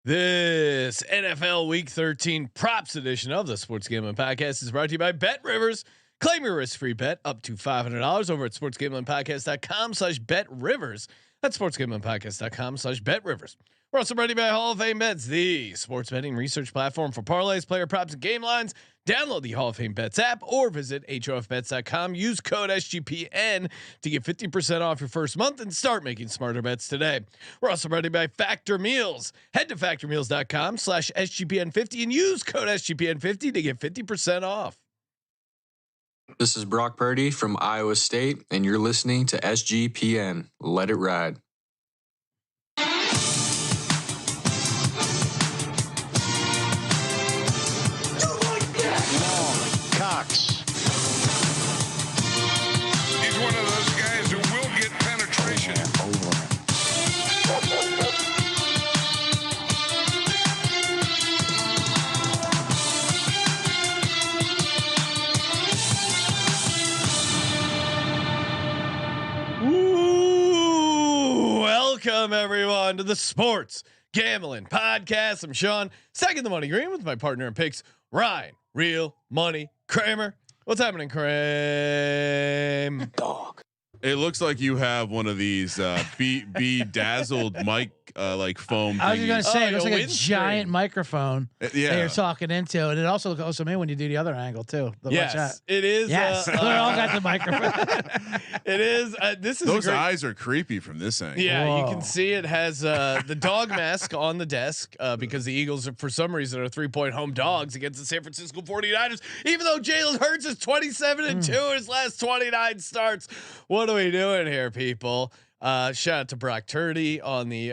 This NFL Week 13 props edition of the Sports Gambling Podcast is brought to you by Bet Rivers. Claim your risk-free bet up to $500 over at sportsgamblingpodcast.com/betrivers. That's sportsgamblingpodcast.com/betrivers. We're also brought to you by Hall of Fame Bets, the sports betting research platform for parlays, player props, and game lines. Download the Hall of Fame Bets app or visit hofbets.com. Use code SGPN to get 50% off your first month and start making smarter bets today. We're also brought to you by Factor Meals. Head to factormeals.com/SGPN50 and use code SGPN50 to get 50% off. This is Brock Purdy from Iowa State, and you're listening to SGPN. Let it ride. Cox. He's one of those guys who will get penetration. Ooh, welcome everyone to the Sports Gambling Podcast. I'm Sean, second the money green with my partner in picks, Ryan, Real Money Kramer. What's happening, Kramer? Dog. It looks like you have one of these bedazzled mic like foam. I was thingies. going to say, it looks like a windscreen. giant microphone that you're talking into, and it also looks awesome when you do the other angle too. Yes, it is. Yes, we all got the microphone. It is. This is Those a great, eyes are creepy from this angle. Yeah, Whoa. you can see it has the dog mask on the desk because the Eagles, for some reason, are 3-point home dogs against the San Francisco 49ers. Even though Jalen Hurts is 27-2 in his last 29 starts, what are we doing here, people? Shout out to Brock Purdy on the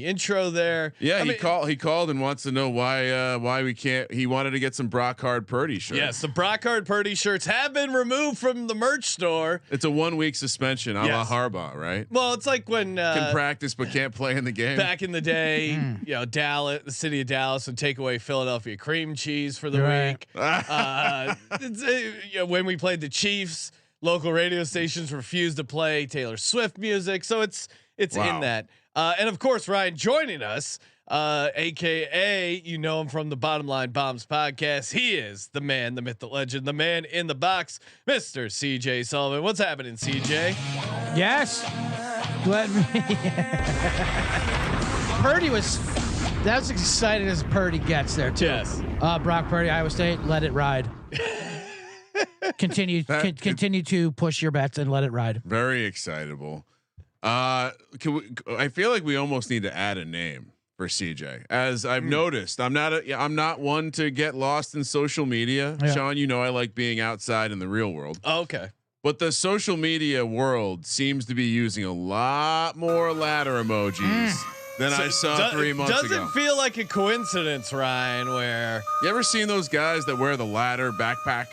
intro there. Yeah, he called and wants to know why we can't. He wanted to get some Brock Hard Purdy shirts. Yes, the Brock Hard Purdy shirts have been removed from the merch store. It's a 1-week suspension, a la Harbaugh, right? Well, it's like when Can practice but can't play in the game. back in the day, Dallas, the city of Dallas would take away Philadelphia cream cheese for the week. When we played the Chiefs, local radio stations refused to play Taylor Swift music, so it's Wow. in that. And of course, Ryan joining us, aka you know him from the Bottom Line Bombs podcast. He is the man, the myth, the legend, the man in the box, Mr. CJ Sullivan. What's happening, CJ? Yes, let me. Purdy that's as excited as Purdy gets there too. Yes. Brock Purdy, Iowa State, let it ride. Continue to push your bets and let it ride. Very excitable. I feel like we almost need to add a name for CJ. As I've noticed, I'm not one to get lost in social media. Yeah. Sean, you know I like being outside in the real world. Oh, okay. But the social media world seems to be using a lot more ladder emojis than I saw 3 months ago. Doesn't feel like a coincidence, Ryan, where You ever seen those guys that wear the ladder backpack?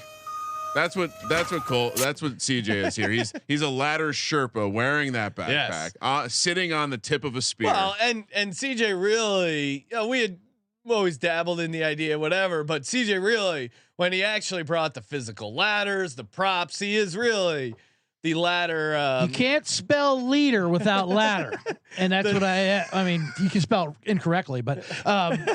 That's what CJ is here. He's a ladder Sherpa wearing that backpack, sitting on the tip of a spear. Well, and CJ really, we had always dabbled in the idea, whatever, but CJ really, when he actually brought the physical ladders, the props, he is really the ladder. You can't spell leader without ladder, and that's what I mean. You can spell incorrectly, but and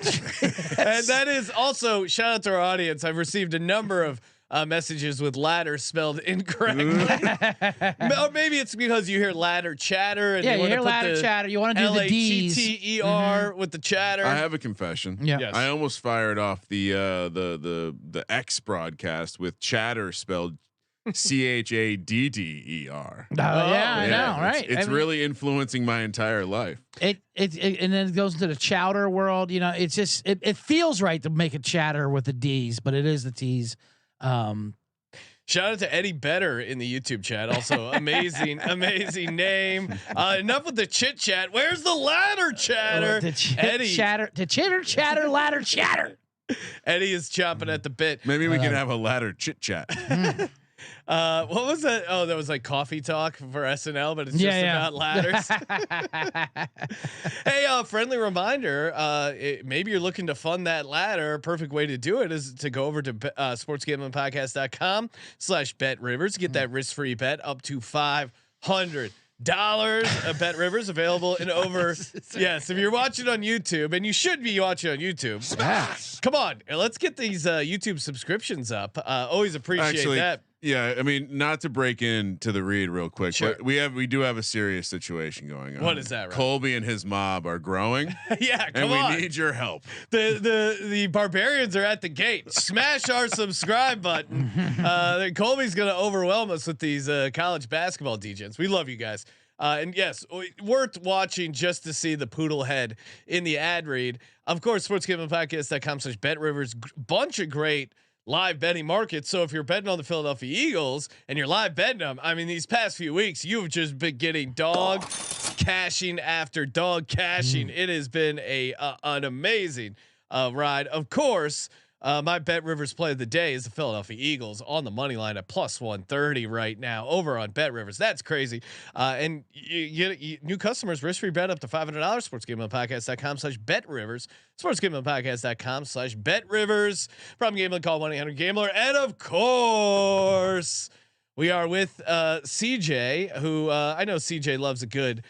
that is also shout out to our audience. I've received a number of messages with ladder spelled incorrectly. Or maybe it's because you hear ladder chatter. And you hear ladder chatter. You want to do the D's. LATTER with the chatter. I have a confession. Yeah. Yes. I almost fired off the X broadcast with chatter spelled CHADDER. I know, right? It's really influencing my entire life. It and then it goes into the chowder world. You know, it's just it feels right to make a chatter with the D's, but it is the T's. Shout out to Eddie Better in the YouTube chat. Also, amazing name. Enough with the chit chat. Where's the ladder chatter? Eddie Chatter, ladder chatter. Eddie is chomping at the bit. Maybe we can have a ladder chit chat. What was that? Oh, that was like coffee talk for SNL, but it's just about ladders. Hey, friendly reminder, maybe you're looking to fund that ladder. Perfect way to do it is to go over to sportsgamblingpodcast.com/betrivers, get that risk-free bet up to $500. of Bet Rivers available in over. Yes, if you're watching on YouTube, and you should be watching on YouTube, come on, let's get these YouTube subscriptions up. Always appreciate that. Yeah, I mean, not to break into the read real quick, Sure. but we do have a serious situation going on. What is that, Ryan? Colby and his mob are growing. Yeah, come and we on. need your help. The barbarians are at the gate. Smash our subscribe button. Colby's gonna overwhelm us with these college basketball DJs. We love you guys. And yes, worth watching just to see the poodle head in the ad read. Of course, sportsgamblingpodcast.com/BetRivers. Bunch of great live betting markets. So if you're betting on the Philadelphia Eagles and you're live betting them, I mean, these past few weeks, you've just been getting dog cashing after dog cashing. It has been an amazing ride. Of course, my Bet Rivers play of the day is the Philadelphia Eagles on the money line at +130 right now over on Bet Rivers. That's crazy. And you new customers risk-free bet up to $500. SportsGamblingPodcast.com/BetRivers. SportsGamblingPodcast.com/BetRivers. Problem gambling, call 1-800-GAMBLER. And of course, we are with CJ, who I know CJ loves a good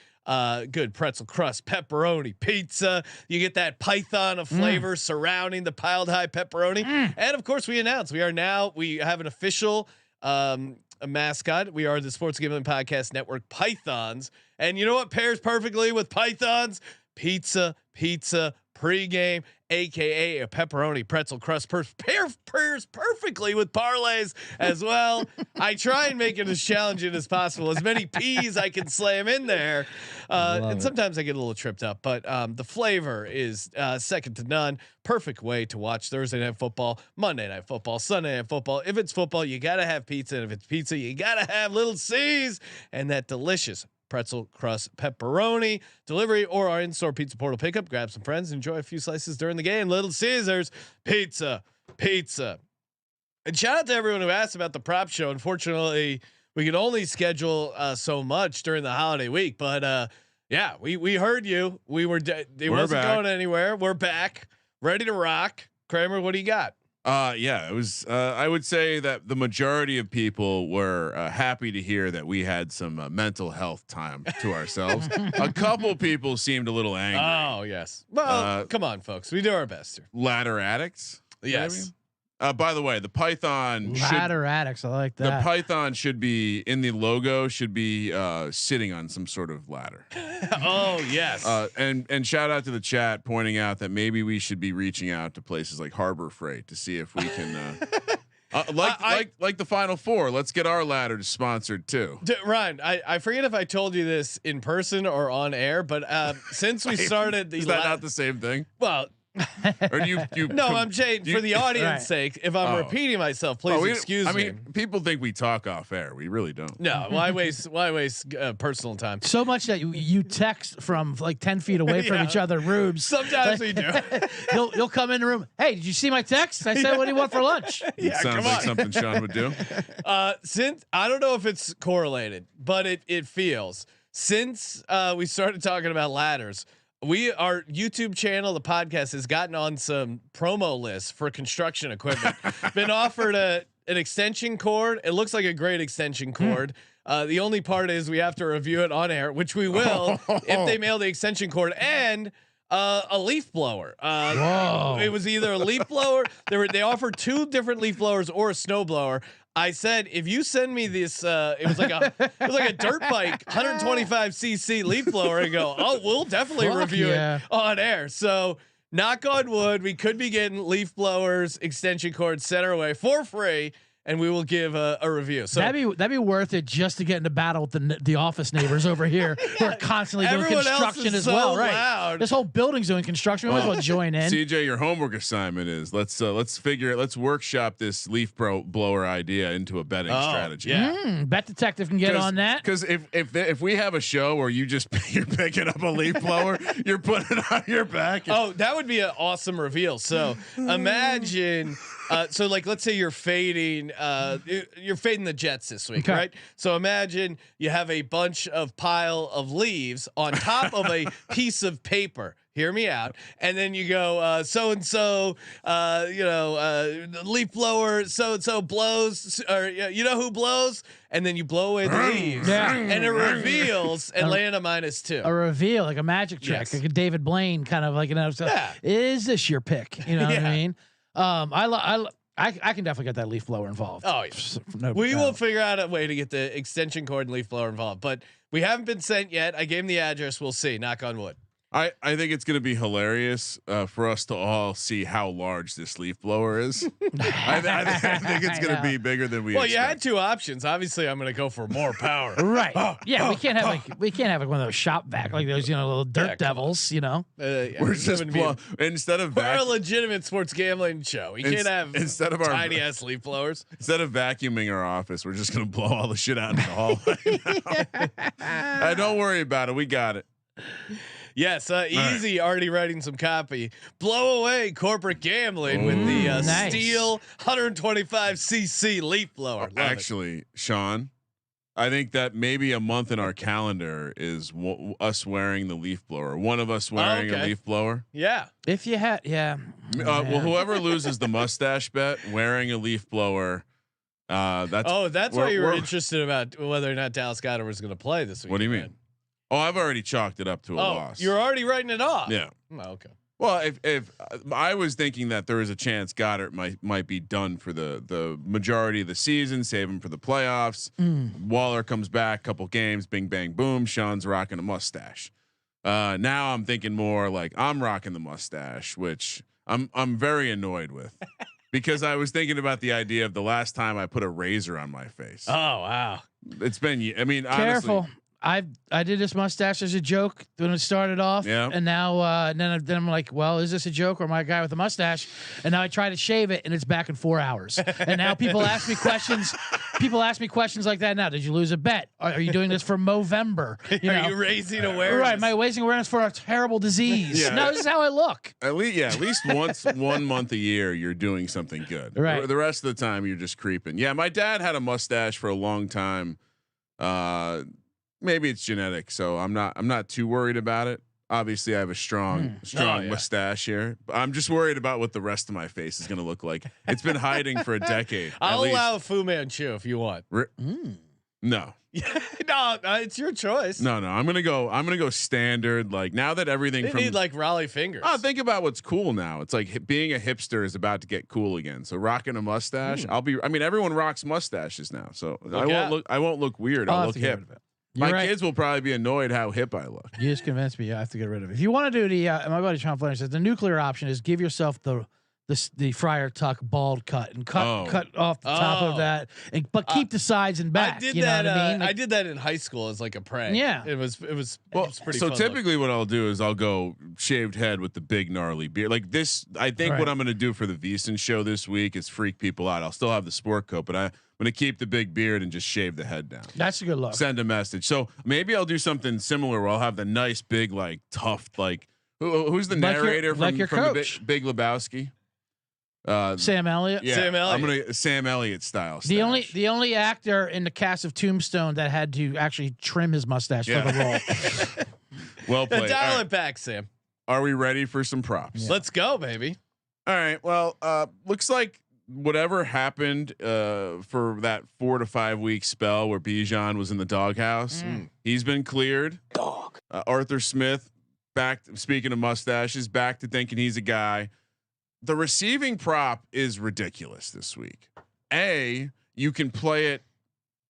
pretzel crust, pepperoni, pizza. You get that python of flavor surrounding the piled high pepperoni. And of course, we have an official a mascot. We are the Sports Gambling Podcast Network Pythons. And you know what pairs perfectly with Pythons? Pizza pregame, aka a pepperoni pretzel crust pairs perfectly with parlays as well. I try and make it as challenging as possible. As many P's I can slam in there. And sometimes I get a little tripped up, but the flavor is second to none. Perfect way to watch Thursday night football, Monday night football, Sunday night football. If it's football, you got to have pizza. And if it's pizza, you got to have Little C's and that delicious pretzel crust pepperoni delivery or our in-store pizza portal pickup. Grab some friends, enjoy a few slices during the game. Little Caesars pizza. And shout out to everyone who asked about the prop show. Unfortunately, we can only schedule so much during the holiday week, but yeah, we heard you. It wasn't going anywhere. We're back, ready to rock. Kramer, what do you got? Yeah, it was. I would say that the majority of people were happy to hear that we had some mental health time to ourselves. A couple people seemed a little angry. Oh yes. Well, come on, folks. We do our best here. Ladder addicts. Yes. Maybe? By the way, the Python ladder addicts. I like that. The Python should be in the logo. Should be sitting on some sort of ladder. Oh yes. And shout out to the chat pointing out that maybe we should be reaching out to places like Harbor Freight to see if we can. Like the Final Four. Let's get our ladder sponsored too. Ryan, I forget if I told you this in person or on air, but since we started the is that not the same thing? Well. Or do you no, I'm saying for the audience sake, if I'm repeating myself, please excuse me. I mean, people think we talk off air. We really don't. No, why waste personal time? So much that you text from like 10 feet away from each other rooms. Sometimes we do. You'll come in the room. Hey, did you see my text? I said, what do you want for lunch? Yeah, sounds like something Sean would do. Since I don't know if it's correlated, but it feels since we started talking about ladders. Our YouTube channel, the podcast, has gotten on some promo lists for construction equipment. Been offered an extension cord. It looks like a great extension cord. The only part is we have to review it on air, which we will if they mail the extension cord and a leaf blower. It was either a leaf blower. They offered 2 different leaf blowers or a snow blower. I said, if you send me this, it was like a dirt bike, 125cc leaf blower, and go, oh, we'll definitely review it on air. So knock on wood, we could be getting leaf blowers, extension cords sent our way for free. And we will give a review. So that'd be worth it just to get into battle with the office neighbors over here who are constantly doing construction as well, right? Loud. This whole building's doing construction. We might as well join in. CJ, your homework assignment is let's workshop this leaf blower idea into a betting strategy. Yeah, Bet Detective can get on that. Because if we have a show where you're picking up a leaf blower, you're putting it on your back. That would be an awesome reveal. So imagine So like, let's say you're fading the Jets this week, Okay. right? So imagine you have a bunch of pile of leaves on top of a piece of paper. Hear me out. And then you go, so and so, leaf blower, so and so blows, or you know who blows, and then you blow away the leaves, and it reveals Atlanta -2. A reveal, like a magic trick, Yes. like a David Blaine kind of like, so is this your pick? You know what I mean? I can definitely get that leaf blower involved. Oh, yeah. No We doubt. will figure out a way to get the extension cord and leaf blower involved, but we haven't been sent yet. I gave him the address. We'll see. Knock on wood. I think it's going to be hilarious for us to all see how large this leaf blower is. I think it's going to be bigger than we. Well, expect. you had two options. Obviously, I'm going to go for more power. Right. We can't have like one of those shop vac, like those, little dirt devils, We're just instead of we're a legitimate sports gambling show. We can't have instead of our tiny ass leaf blowers. Instead of vacuuming our office, we're just going to blow all the shit out in the hallway. Don't worry about it. We got it. Yes, easy. Right. Already writing some copy. Blow away corporate gambling with the nice. Steel 125cc leaf blower. Actually, Sean, I think that maybe a month in our calendar is us wearing the leaf blower. One of us wearing a leaf blower. Yeah. If you had, Well, whoever loses the mustache bet wearing a leaf blower. That's why you were interested about whether or not Dallas Goedert was going to play this week. What do you mean? Oh, I've already chalked it up to a loss. You're already writing it off. Yeah. Oh, okay. Well, if I was thinking that there is a chance Goddard might be done for the majority of the season, save him for the playoffs. Waller comes back, couple games, bing bang boom. Sean's rocking a mustache. Now I'm thinking more like I'm rocking the mustache, which I'm very annoyed with. Because I was thinking about the idea of the last time I put a razor on my face. Oh wow. It's been, I mean, careful. honestly, I did this mustache as a joke when it started off, and now then I'm like, well, is this a joke or am I a guy with a mustache? And now I try to shave it, and it's back in 4 hours. And now people ask me questions. People ask me questions like that now. Did you lose a bet? Are you doing this for Movember? Are you raising awareness? Right, am I raising awareness for a terrible disease? Yeah. No, this is how I look. At least once 1 month a year you're doing something good. Right. The rest of the time you're just creeping. Yeah, my dad had a mustache for a long time. Maybe it's genetic, so I'm not too worried about it. Obviously, I have a strong mustache here. I'm just worried about what the rest of my face is going to look like. It's been hiding for a decade. I'll allow Fu Manchu if you want. No. No, it's your choice. No. I'm gonna go standard. Like now that everything They need like Raleigh fingers. Oh, think about what's cool now. It's like being a hipster is about to get cool again. So rocking a mustache, everyone rocks mustaches now. So I won't look weird. I'll look hip. My kids will probably be annoyed how hip I look. You just convinced me. I have to get rid of it. If you want to do the, my buddy Sean Flannery says the nuclear option is give yourself the Friar Tuck bald cut and cut off the top of that, but keep the sides and back. I did you know that. what I mean? I did that in high school as like a prank. Yeah, it was pretty. So fun typically, what I'll do is I'll go shaved head with the big gnarly beard. Like this, I think what I'm going to do for the VSiN show this week is freak people out. I'll still have the sport coat, but I'm going to keep the big beard and just shave the head down. That's a good look. Send a message. So maybe I'll do something similar where I'll have the nice big like tuft like who's the narrator from the Big Lebowski? Sam Elliott. Yeah, Sam Elliott. I'm gonna Sam Elliott style. The only actor in the cast of Tombstone that had to actually trim his mustache for the role. Well played. Dial it back, Sam. Are we ready for some props? Yeah. Let's go, baby. All right. Well, looks like whatever happened for that 4 to 5 week spell where Bijan was in the doghouse, he's been cleared. Arthur Smith back. Speaking of mustaches, back to thinking he's a guy. The receiving prop is ridiculous this week. You can play it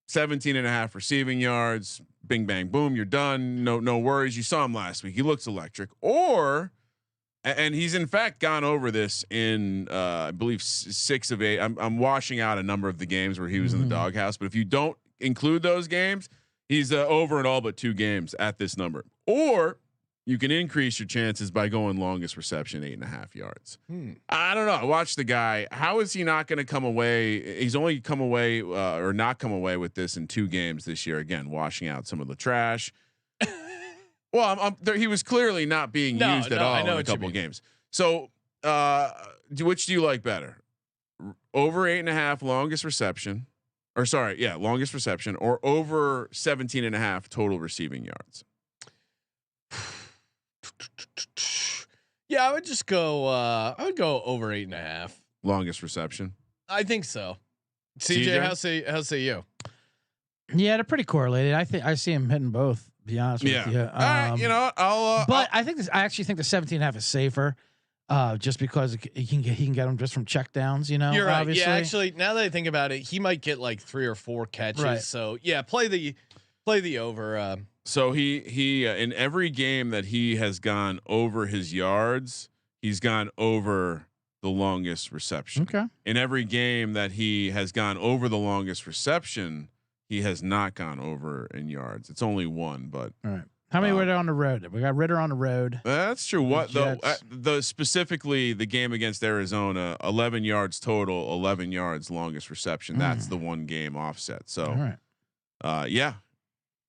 17.5 receiving yards. Bing, bang, boom. You're done. No worries. You saw him last week. He looks electric. And he's in fact gone over this in I believe 6 of 8. I'm washing out a number of the games where he was in the doghouse, but if you don't include those games, he's over in all but 2 games at this number. Or you can increase your chances by going longest reception 8.5 yards. I don't know. I watched the guy. How is he not going to come away? He's only come away or not come away with this in 2 games this year. Again, washing out some of the trash. Well, he was clearly not being used at all in a couple games. So, which do you like better? over 8.5 longest reception, longest reception, or over 17.5 total receiving yards. Yeah, I would just go. I would go over 8.5. Longest reception. I think so. CJ, how say you? Yeah, they're pretty correlated. I think I see him hitting both. To be honest with you. All right, you know, I actually think the 17.5 is safer. Just because he can get them just from check downs, you know. You're right. Obviously. Yeah, actually, now that I think about it, he might get like 3 or 4 catches. Right. So yeah, play the over. So he in every game that he has gone over his yards, he's gone over the longest reception. Okay. In every game that he has gone over the longest reception, he has not gone over in yards. It's only one, but all right. How many were there on the road? We got Ritter on the road. That's true. What the specifically the game against Arizona, 11 yards total, 11 yards longest reception. That's the one game offset. So, all right. Yeah,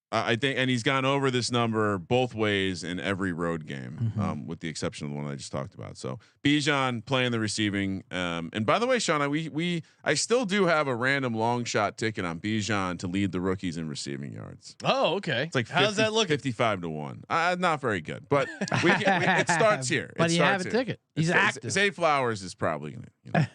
I think, and he's gone over this number both ways in every road game, with the exception of the one I just talked about. So Bijan playing the receiving. And by the way, Sean, I still do have a random long shot ticket on Bijan to lead the rookies in receiving yards. Oh, okay. It's like how's that look? 55-1. Not very good, but it starts here. But you have a ticket. He's active. Zay Flowers is probably gonna.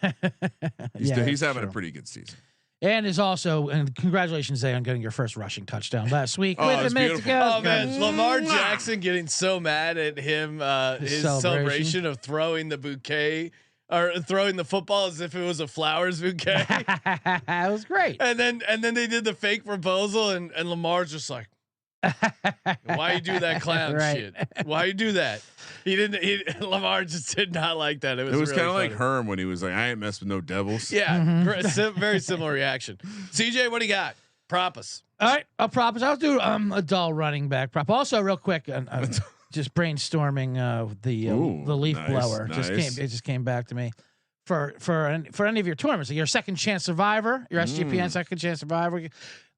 He's having a pretty good season. And is also, and congratulations, Zay, on getting your first rushing touchdown last week. Oh, with a minute to go. Oh man, Lamar Jackson getting so mad at him, his celebration of throwing the bouquet or throwing the football as if it was a flowers bouquet. That was great. And then they did the fake proposal, and Lamar's just like, why you do that clown shit? Why you do that? Lamar just did not like that. It was really kind of like Herm when he was like, I ain't messed with no devils. Yeah. Very similar reaction. CJ, what do you got? Prop us. All right. I'll prop us. I'll do a dull running back prop. Also, real quick, just brainstorming the leaf blower. Nice. It just came back to me. For any of your tournaments, your second chance survivor, your SGPN second chance survivor.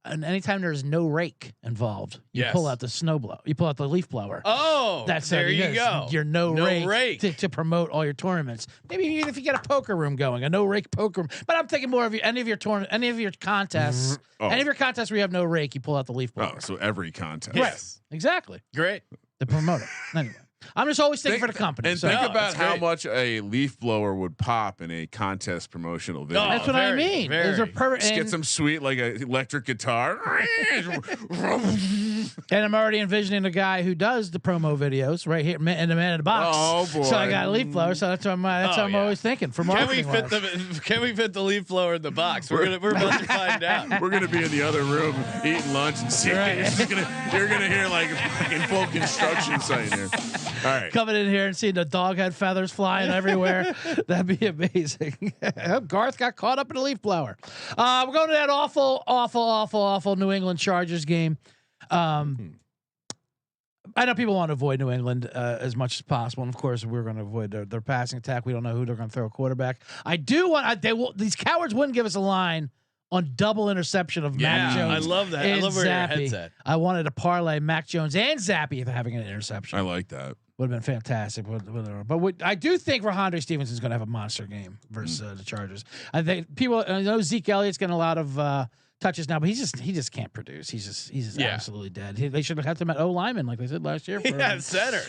And anytime there's no rake involved, you pull out the snowblower. You pull out the leaf blower. Oh, that's there you go. Your no rake. To promote all your tournaments. Maybe even if you get a poker room going, a no rake poker room. But I'm thinking more of any of your contests, any of your contests where you have no rake, you pull out the leaf blower. Oh, so every contest. Yes, exactly. Great To promote it. Anyway. I'm just always thinking for the company. And think about how much a leaf blower would pop in a contest promotional video. That's what I mean. Those are Just get some sweet like an electric guitar. And I'm already envisioning a guy who does the promo videos right here in the man in the box. Oh boy! So I got a leaf blower. So that's what I'm always thinking for marketing. Can we fit the leaf blower in the box? We're about to find out. We're gonna be in the other room eating lunch and see. Right. You're gonna hear like fucking full construction site here. All right. Coming in here and seeing the dog head feathers flying everywhere. That'd be amazing. Garth got caught up in a leaf blower. We're going to that awful New England Chargers game. I know people want to avoid New England as much as possible, and of course we're going to avoid their passing attack. We don't know who they're going to throw a quarterback. I do want. These cowards wouldn't give us a line on double interception of Mac Jones. I love that. I love where your head's at. I wanted to parlay Mac Jones and Zappy if having an interception. I like that. Would have been fantastic. But I do think Rhamondre Stevenson's going to have a monster game versus the Chargers. I think I know Zeke Elliott's getting a lot of touches now, but he just can't produce. He's just absolutely dead. They should have had him at O-lineman like they did last year. Center.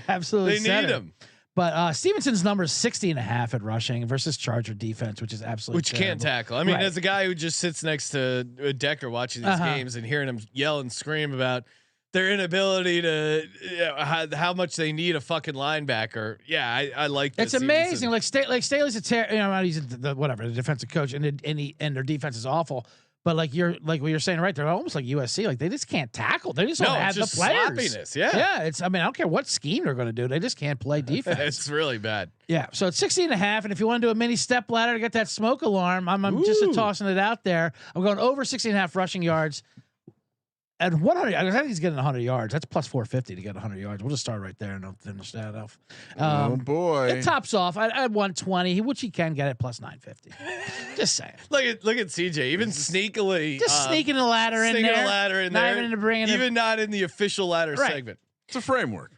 Absolutely, they need him. But Stevenson's number is 60.5 at rushing versus Charger defense, which is absolutely can't tackle. I mean, as a guy who just sits next to Decker watching these games and hearing him yell and scream about their inability to how much they need a fucking linebacker. Yeah, I like this. It's amazing. Like Staley's he's the defensive coach, and their defense is awful. But like what you're saying, right? They're almost like USC. Like they just can't tackle. They just don't have the players. Sloppiness. Yeah. Yeah. I don't care what scheme they're going to do. They just can't play defense. It's really bad. Yeah. So it's 60.5. And if you want to do a mini step ladder to get that smoke alarm, I'm just tossing it out there. I'm going over 60.5 rushing yards. At 100, I think he's getting 100 yards. That's plus 450 to get 100 yards. We'll just start right there and I'll finish that off. Oh boy! It tops off at 120, which he can get at plus 950. Just saying. Look at CJ, even sneakily, sneaking a ladder in there. Not even to bring it. Even not in the official ladder segment. It's a framework.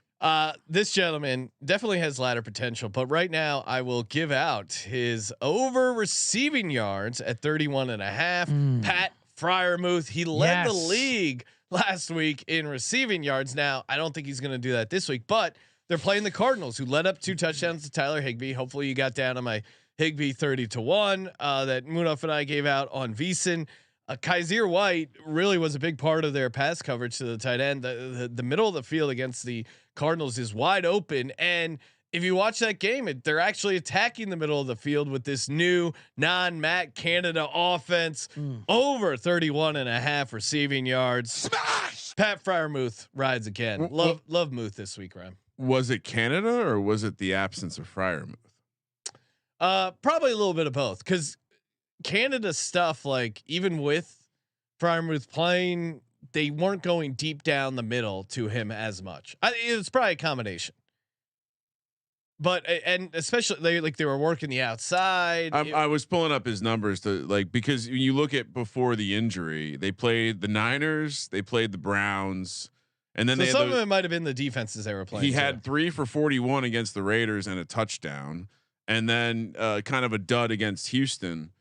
This gentleman definitely has ladder potential, but right now I will give out his over receiving yards at 31.5. Pat Fryermuth, he led the league last week in receiving yards. Now I don't think he's going to do that this week, but they're playing the Cardinals, who led up 2 touchdowns to Tyler Higbee. Hopefully you got down on my Higbee 30-1 that Munaf and I gave out on VSiN. Kaiser White really was a big part of their pass coverage to the tight end. The middle of the field against the Cardinals is wide open, and if you watch that game, they're actually attacking the middle of the field with this new non-Matt Canada offense. Over 31.5 receiving yards. Smash! Pat Fryermuth rides again. Love Muth this week, Ryan. Was it Canada or was it the absence of Fryermuth? Probably a little bit of both, because Canada stuff, like even with Fryermuth playing, they weren't going deep down the middle to him as much. It's probably a combination. But and especially they were working the outside. I was pulling up his numbers because when you look at before the injury, they played the Niners, they played the Browns, and then some of it might have been the defenses they were playing. He had 3 for 41 against the Raiders and a touchdown, and then kind of a dud against Houston.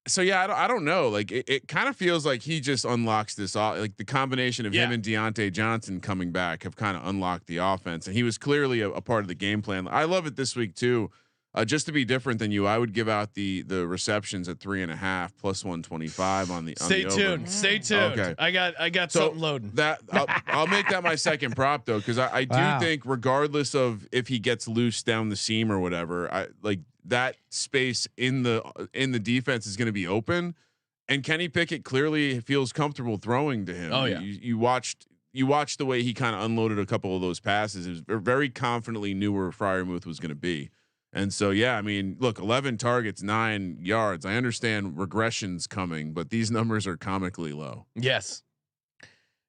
So yeah, I don't know. Like it kind of feels like he just unlocks this. Like the combination of him and Deontay Johnson coming back have kind of unlocked the offense, and he was clearly a part of the game plan. I love it this week too. Just to be different than you, I would give out the receptions at 3.5 plus 125 on the. Stay tuned. Stay tuned. Okay, I got something loading. That I'll make that my second prop though, because I do think regardless of if he gets loose down the seam or whatever, I like. That space in the defense is going to be open, and Kenny Pickett clearly feels comfortable throwing to him. Oh yeah, you watched the way he kind of unloaded a couple of those passes. It was very confidently knew where Fryermuth was going to be, and so yeah, I mean, look, 11 targets, 9 yards. I understand regression's coming, but these numbers are comically low. Yes,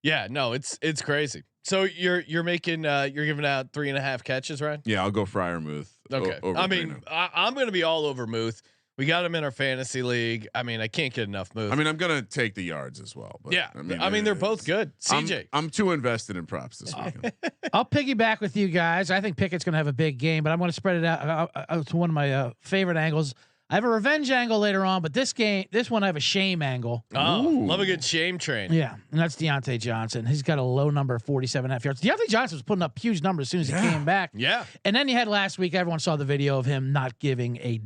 yeah, no, it's crazy. So you're making you're giving out 3.5 catches, right? Yeah, I'll go Fryermuth. Okay. I mean, I'm going to be all over Muth. We got him in our fantasy league. I mean, I can't get enough Muth. I mean, I'm going to take the yards as well. But yeah. I mean, they're both good. CJ. I'm too invested in props this weekend. I'll piggyback with you guys. I think Pickett's going to have a big game, but I'm going to spread it out to one of my favorite angles. I have a revenge angle later on, but this one I have a shame angle. Oh, love a good shame train. Yeah, and that's Deontay Johnson. He's got a low number, 47.5 yards. Deontay Johnson was putting up huge numbers as soon as he came back. Yeah, and then you had last week. Everyone saw the video of him not giving a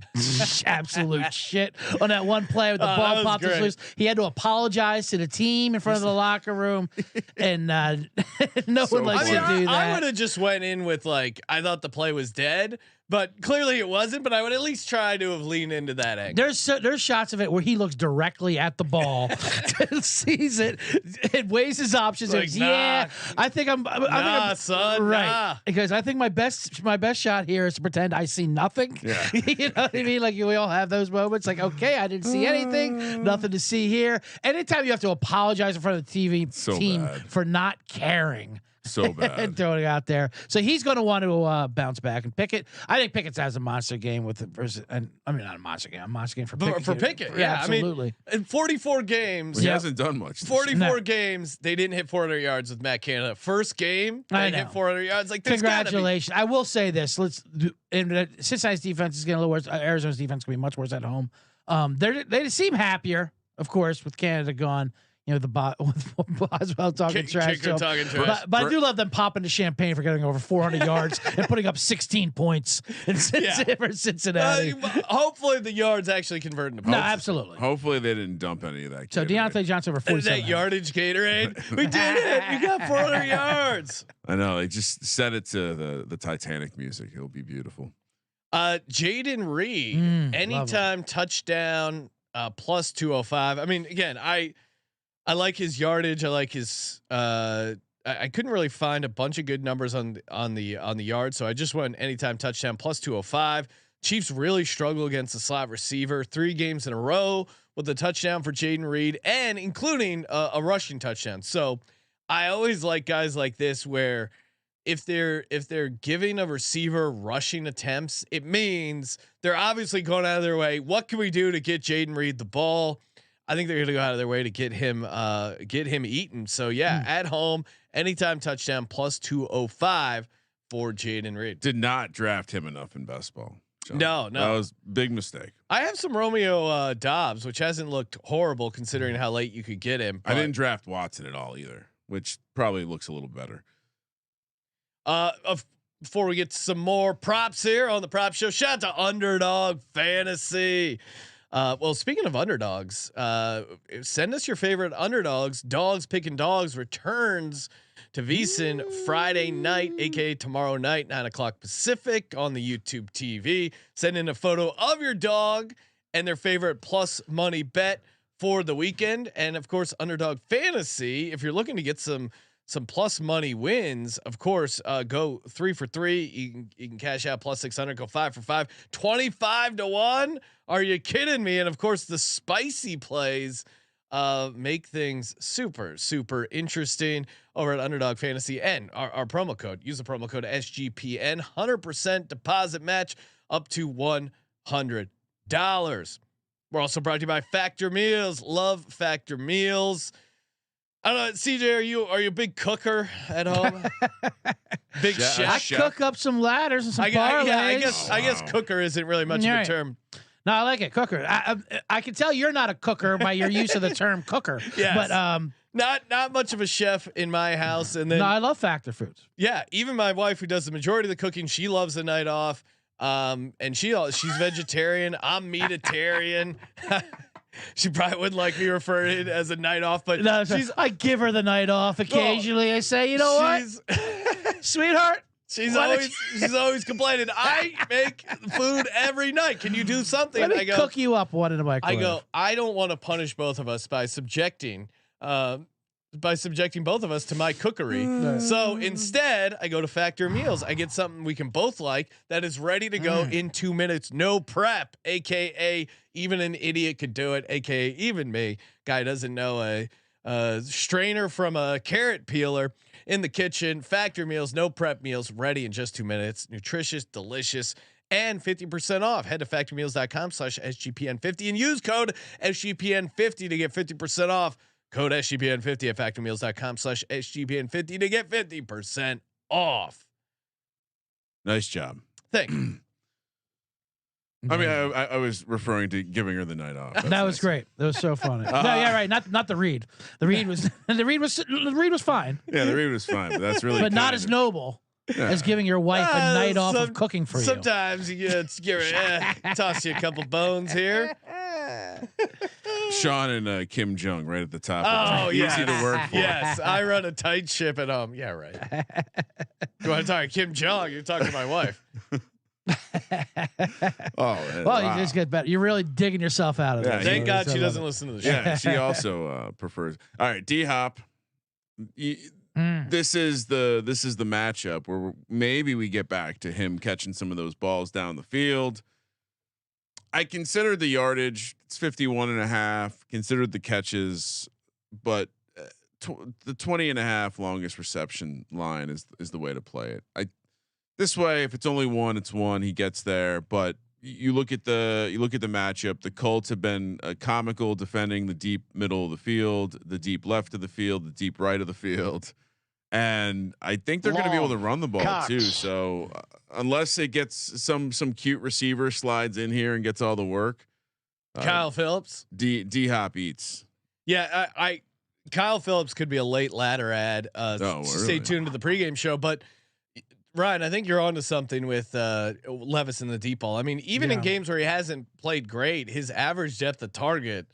absolute shit on that one play with the ball popped loose. He had to apologize to the team in front of the locker room, and no one likes to do that. I would have just went in with I thought the play was dead. But clearly it wasn't. But I would at least try to have leaned into that angle. There's shots of it where he looks directly at the ball, sees it, weighs his options. I think I'm son, right. Nah. Because I think my best shot here is to pretend I see nothing. Yeah. You know what I mean? Like we all have those moments. Like, okay, I didn't see anything, nothing to see here. Anytime you have to apologize in front of the TV team for not caring. So bad. And throwing it out there. So he's going to want to bounce back. And Pickett, I think Pickett has a monster game with versus, and I mean, not a monster game for Pickett. For Pickett, yeah, absolutely. I mean, in 44 games, he hasn't done much. 44 games, they didn't hit 400 yards with Matt Canada. First game, they hit 400 yards. Like, congratulations! I will say this: Cincinnati's defense is getting a little worse. Arizona's defense can be much worse at home. They seem happier, of course, with Canada gone. You know, the Boswell talking trash. But I do love them popping the champagne for getting over 400 yards and putting up 16 points for Cincinnati. Hopefully the yards actually convert into points. No, absolutely. Hopefully they didn't dump any of that. So Deontay Johnson over 47. That yardage Gatorade. We did it. We got 400 yards. I know. They just set it to the Titanic music. It'll be beautiful. Jaden Reed, anytime touchdown, plus 205. I mean, again, I like his yardage. I like his. I couldn't really find a bunch of good numbers on the yard, so I just went anytime touchdown plus 205. Chiefs really struggle against the slot receiver. 3 games in a row with a touchdown for Jaden Reed, and including a rushing touchdown. So I always like guys like this where if they're giving a receiver rushing attempts, it means they're obviously going out of their way. What can we do to get Jaden Reed the ball? I think they're going to go out of their way to get him eaten. So yeah, at home, anytime touchdown plus 205 for Jaden Reed. Did not draft him enough in best ball. John. No, that was big mistake. I have some Romeo Dobbs, which hasn't looked horrible considering how late you could get him. I didn't draft Watson at all either, which probably looks a little better. Before we get to some more props here on the Prop Show, shout out to Underdog Fantasy. Well, speaking of underdogs, send us your favorite underdogs. Dogs Picking Dogs returns to VSiN Friday night, aka tomorrow night, 9:00 Pacific on the YouTube TV. Send in a photo of your dog and their favorite plus money bet for the weekend, and of course, Underdog Fantasy. If you're looking to get some plus money wins, of course, go 3 for 3. You can cash out plus 600, go 5 for 5, 25 to 1. Are you kidding me? And of course, the spicy plays make things super interesting over at Underdog Fantasy. And our promo code, use the promo code SGPN, 100% deposit match up to $100. We're also brought to you by Factor Meals. Love Factor Meals. I don't know, CJ. Are you a big cooker at home? Big chef. I cook up some ladders and some parlays. I guess cooker isn't really much of a term. No, I like it, cooker. I can tell you're not a cooker by your use of the term cooker. Yes. But not much of a chef in my house. And then no, I love Factor foods. Yeah, even my wife, who does the majority of the cooking, she loves a night off. And she's vegetarian. I'm meatitarian. She probably wouldn't like me referring to it as a night off, but no, I give her the night off occasionally. I say, you know what, sweetheart. She's always complaining. I make food every night. Can you do something? Let me cook you up one in the microwave. I go, I don't want to punish both of us by subjecting both of us to my cookery. So instead, I go to Factor Meals. I get something we can both like that is ready to go in 2 minutes. No prep, aka even an idiot could do it, aka even me. Guy doesn't know a strainer from a carrot peeler in the kitchen. Factor Meals, no prep meals, ready in just 2 minutes. Nutritious, delicious, and 50% off. Head to factormeals.com/SGPN50 and use code SGPN50 to get 50% off. Code SGPN50 at factormeals.com/SGPN50 to get 50% off. Nice job. Thank you. I mean, I was referring to giving her the night off. That's that was great. That was so funny. No, yeah, right. Not the read. The read was the read was fine. Yeah, the read was fine, but that's really but not as noble as giving your wife a night off of cooking for you. Sometimes you toss you a couple bones here. Sean and Kim Jong right at the top. Oh, easy to work for. Yes, I run a tight ship at home. Yeah, right. You want to talk to Kim Jong? You're talking to my wife. Well, wow. You just get better. You're really digging yourself out of it. Thank God she doesn't listen to the show. Yeah, she also prefers. All right, D Hop. This is the matchup where maybe we get back to him catching some of those balls down the field. I considered the yardage. It's 51.5. Considered the catches, but the 20.5 longest reception line is the way to play it. This way, if it's only one, it's one. He gets there, but you look at the matchup. The Colts have been comical defending the deep middle of the field, the deep left of the field, the deep right of the field, and I think they're going to be able to run the ball too. So unless it gets some cute receiver slides in here and gets all the work, Kyle Phillips, D Hop eats. Yeah, I Kyle Phillips could be a late ladder ad. Stay tuned to the pregame show, but. Ryan, I think you're onto something with Levis in the deep ball. I mean, even in games where he hasn't played great, his average depth of target.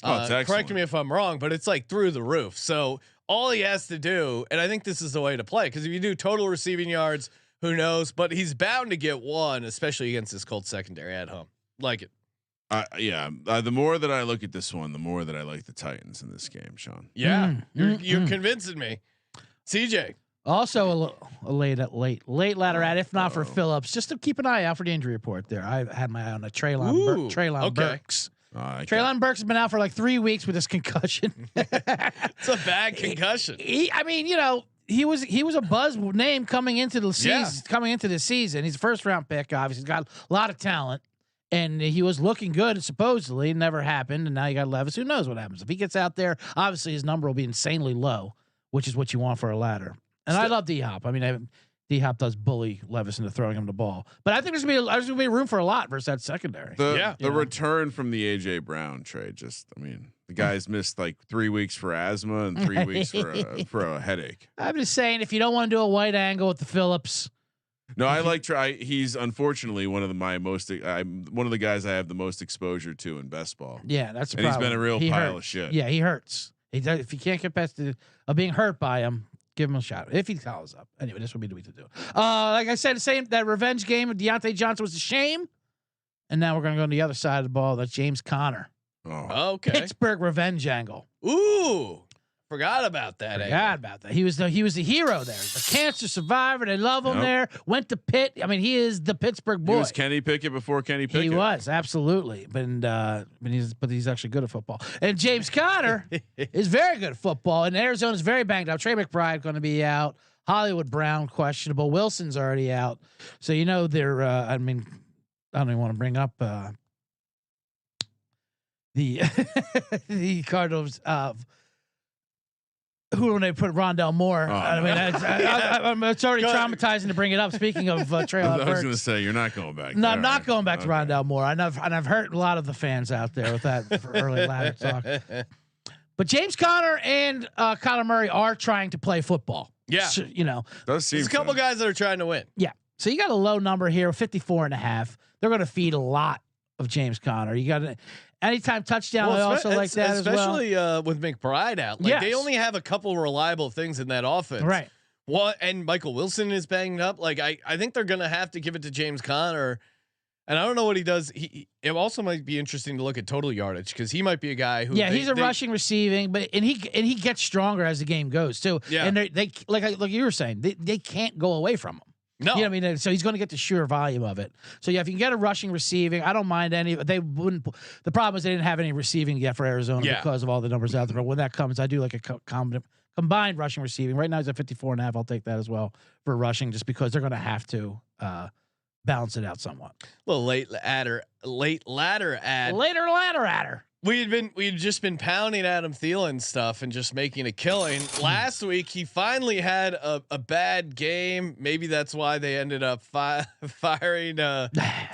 Correct me if I'm wrong, but it's like through the roof. So all he has to do, and I think this is the way to play, because if you do total receiving yards, who knows? But he's bound to get one, especially against this Colts secondary at home. Like it. The more that I look at this one, the more that I like the Titans in this game, Sean. Yeah, you're convincing me, CJ. Also a late ladder ad, if not for Phillips, just to keep an eye out for the injury report there. I had my eye on a Treylon Burks. Treylon Burks has been out for like 3 weeks with his concussion. It's a bad concussion. He was a buzz name coming into the season. Coming into the season, he's a first round pick. Obviously, he's got a lot of talent, and he was looking good. Supposedly, it never happened, and now you got Levis. Who knows what happens if he gets out there? Obviously, his number will be insanely low, which is what you want for a ladder. And I love D-Hop. I mean, D-Hop does bully Levis into throwing him the ball, but I think there's gonna be room for a lot versus that secondary. The return from the AJ Brown trade, the guy's missed like 3 weeks for asthma and 3 weeks for a headache. I'm just saying, if you don't want to do a white angle with the Phillips. No, I like he's unfortunately one of the guys I have the most exposure to in best ball. Yeah, that's a and problem. He's been a real pile of shit. Yeah, he hurts. He does, if you can't get past being hurt by him, give him a shot if he follows up. Anyway, this would be the week to do. Like I said, that revenge game with Deontay Johnson was a shame, and now we're going to go on the other side of the ball. That's James Conner. Oh, okay. Pittsburgh revenge angle. Ooh, forgot about that. He was the hero there. The cancer survivor. They love him there. Went to Pitt. I mean, he is the Pittsburgh boy. He was Kenny Pickett before Kenny Pickett. He was absolutely, but he's actually good at football. And James Conner is very good at football. And Arizona's very banged up. Trey McBride going to be out. Hollywood Brown questionable. Wilson's already out. So they're. I don't even want to bring up the Cardinals. Who when they put Rondell Moore? It's already traumatizing to bring it up. Speaking of Traylon Burks, I was going to say you're not going back. No, I'm not going back to Rondell Moore. I've hurt a lot of the fans out there with that for early ladder talk. But James Conner and Kyler Murray are trying to play football. Yeah, so, there's a couple guys that are trying to win. Yeah, so you got a low number here, 54.5. They're going to feed a lot of James Conner. You got to. Anytime touchdown, I also like that as well. Especially with McBride out. They only have a couple reliable things in that offense. Right. And Michael Wilson is banged up. I think they're going to have to give it to James Conner. And I don't know what he does. It also might be interesting to look at total yardage because he might be a guy who. Yeah, he's a rushing, receiving, but he gets stronger as the game goes too. Yeah. And they like you were saying, they can't go away from him. No, you know what I mean. So he's going to get the sheer volume of it. So yeah, if you can get a rushing, receiving, I don't mind any. They wouldn't. The problem is they didn't have any receiving yet for Arizona because of all the numbers out there. But when that comes, I do like a combined rushing, receiving. Right now he's at 54.5. I'll take that as well for rushing, just because they're going to have to balance it out somewhat. A little later ladder ad. We'd just been pounding Adam Thielen stuff and just making a killing. Last week he finally had a bad game. Maybe that's why they ended up firing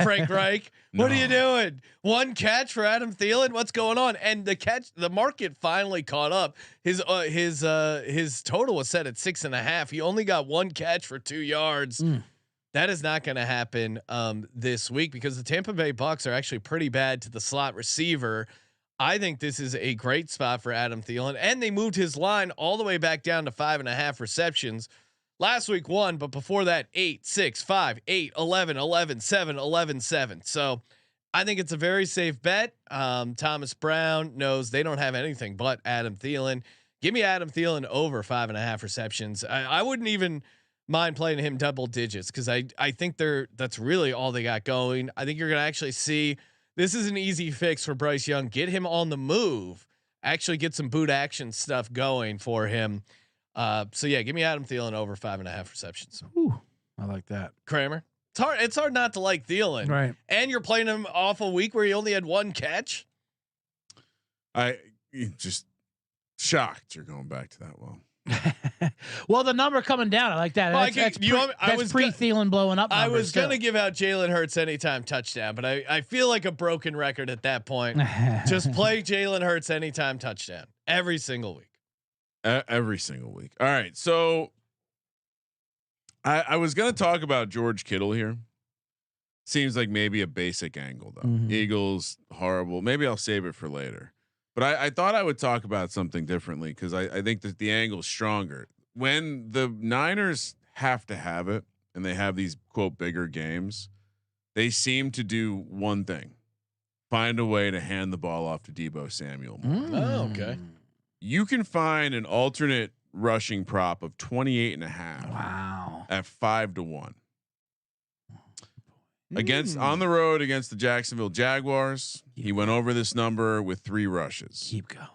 Frank Reich. What are you doing? One catch for Adam Thielen? What's going on? And the market finally caught up. His total was set at 6.5. He only got one catch for 2 yards. That is not going to happen this week because the Tampa Bay Bucs are actually pretty bad to the slot receiver. I think this is a great spot for Adam Thielen, and they moved his line all the way back down to 5.5 receptions. Last week 1, but before that 8, 6, 5, 8, 11, 11, 7, 11, 7. So I think it's a very safe bet. Thomas Brown knows they don't have anything but Adam Thielen. Give me Adam Thielen over 5.5 receptions. I wouldn't even mind playing him double digits because I think that's really all they got going. I think you're going to actually see. This is an easy fix for Bryce Young. Get him on the move. Actually get some boot action stuff going for him. So yeah, give me Adam Thielen over 5.5 receptions. Ooh, I like that. Kramer. It's hard not to like Thielen. Right. And you're playing him off a week where he only had one catch. Just shocked you're going back to that well. Well, the number coming down, I like that. That's pre-Thielen blowing up. I was going to give out Jalen Hurts anytime touchdown, but I feel like a broken record at that point. Just play Jalen Hurts anytime touchdown every single week. Every single week. All right. So I was going to talk about George Kittle here. Seems like maybe a basic angle though. Mm-hmm. Eagles, horrible. Maybe I'll save it for later. But I thought I would talk about something differently because I think that the angle's stronger. When the Niners have to have it and they have these quote bigger games, they seem to do one thing: find a way to hand the ball off to Deebo Samuel. Oh, okay. You can find an alternate rushing prop of 28.5. Wow. At 5-1. On the road against the Jacksonville Jaguars, he went over this number with 3 rushes. Keep going.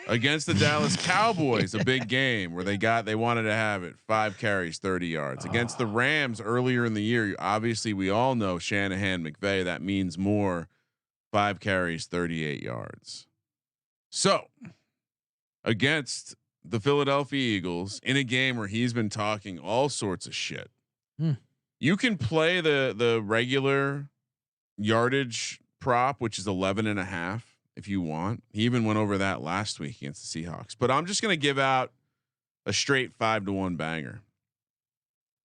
against the Dallas Cowboys, a big game where they wanted to have it 5 carries, 30 yards against the Rams earlier in the year. Obviously, we all know Shanahan, McVay. That means more. 5 carries, 38 yards. So against the Philadelphia Eagles in a game where he's been talking all sorts of shit, you can play the regular yardage prop, which is 11.5 if you want. He even went over that last week against the Seahawks, but I'm just going to give out a straight 5-1 banger.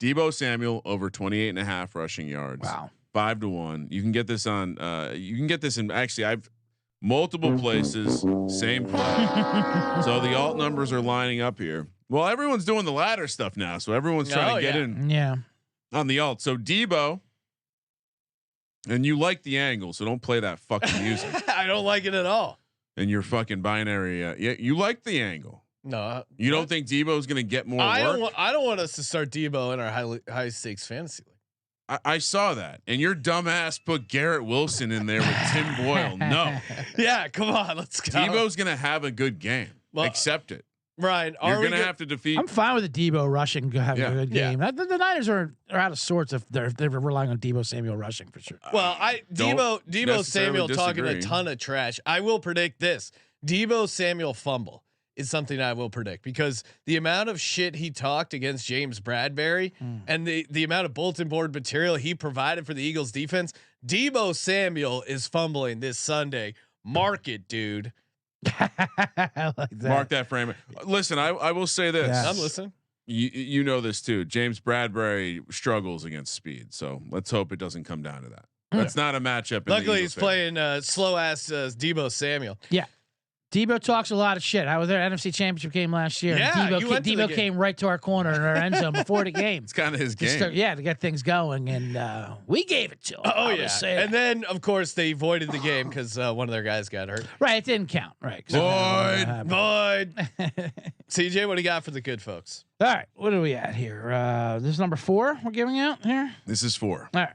Deebo Samuel over 28.5 rushing yards. Wow. 5-1. You can get this on, you can get this in, actually I've multiple places, same play. So the alt numbers are lining up here. Well, everyone's doing the ladder stuff now. So everyone's trying to get in on the alt. So Deebo, and you like the angle, so don't play that fucking music. I don't like it at all. And your fucking binary. Yeah, you like the angle. No, you don't think Deebo's going to get more work? I don't want us to start Deebo in our high stakes fantasy league. I saw that, and your dumbass put Garrett Wilson in there with Tim Boyle. No, yeah, come on, let's go. Deebo's going to have a good game. Well, accept it. Ryan, you're going to have to defeat. I'm fine with the Deebo rushing having a good game. The Niners are out of sorts if they're relying on Deebo Samuel rushing for sure. Well, Deebo Samuel talking a ton of trash. I will predict this: Deebo Samuel fumble is something I will predict, because the amount of shit he talked against James Bradbury and the amount of bulletin board material he provided for the Eagles defense, Deebo Samuel is fumbling this Sunday. Mark it, dude. I like that. Mark that frame. Listen, I will say this. Yes. I'm listening. You know this too. James Bradbury struggles against speed, so let's hope it doesn't come down to that. That's not a matchup. Luckily, he's playing slow ass Deebo Samuel. Yeah. Deebo talks a lot of shit. I was there NFC Championship game last year. Yeah, Deebo came right to our corner in our end zone before the game. It's kind of his game. To get things going, and we gave it to him. Oh yeah, and then of course they voided the game because one of their guys got hurt. Right, it didn't count. Right, void. CJ, what do you got for the good folks? All right, what are we at here? This is number 4 we're giving out here. This is 4. All right.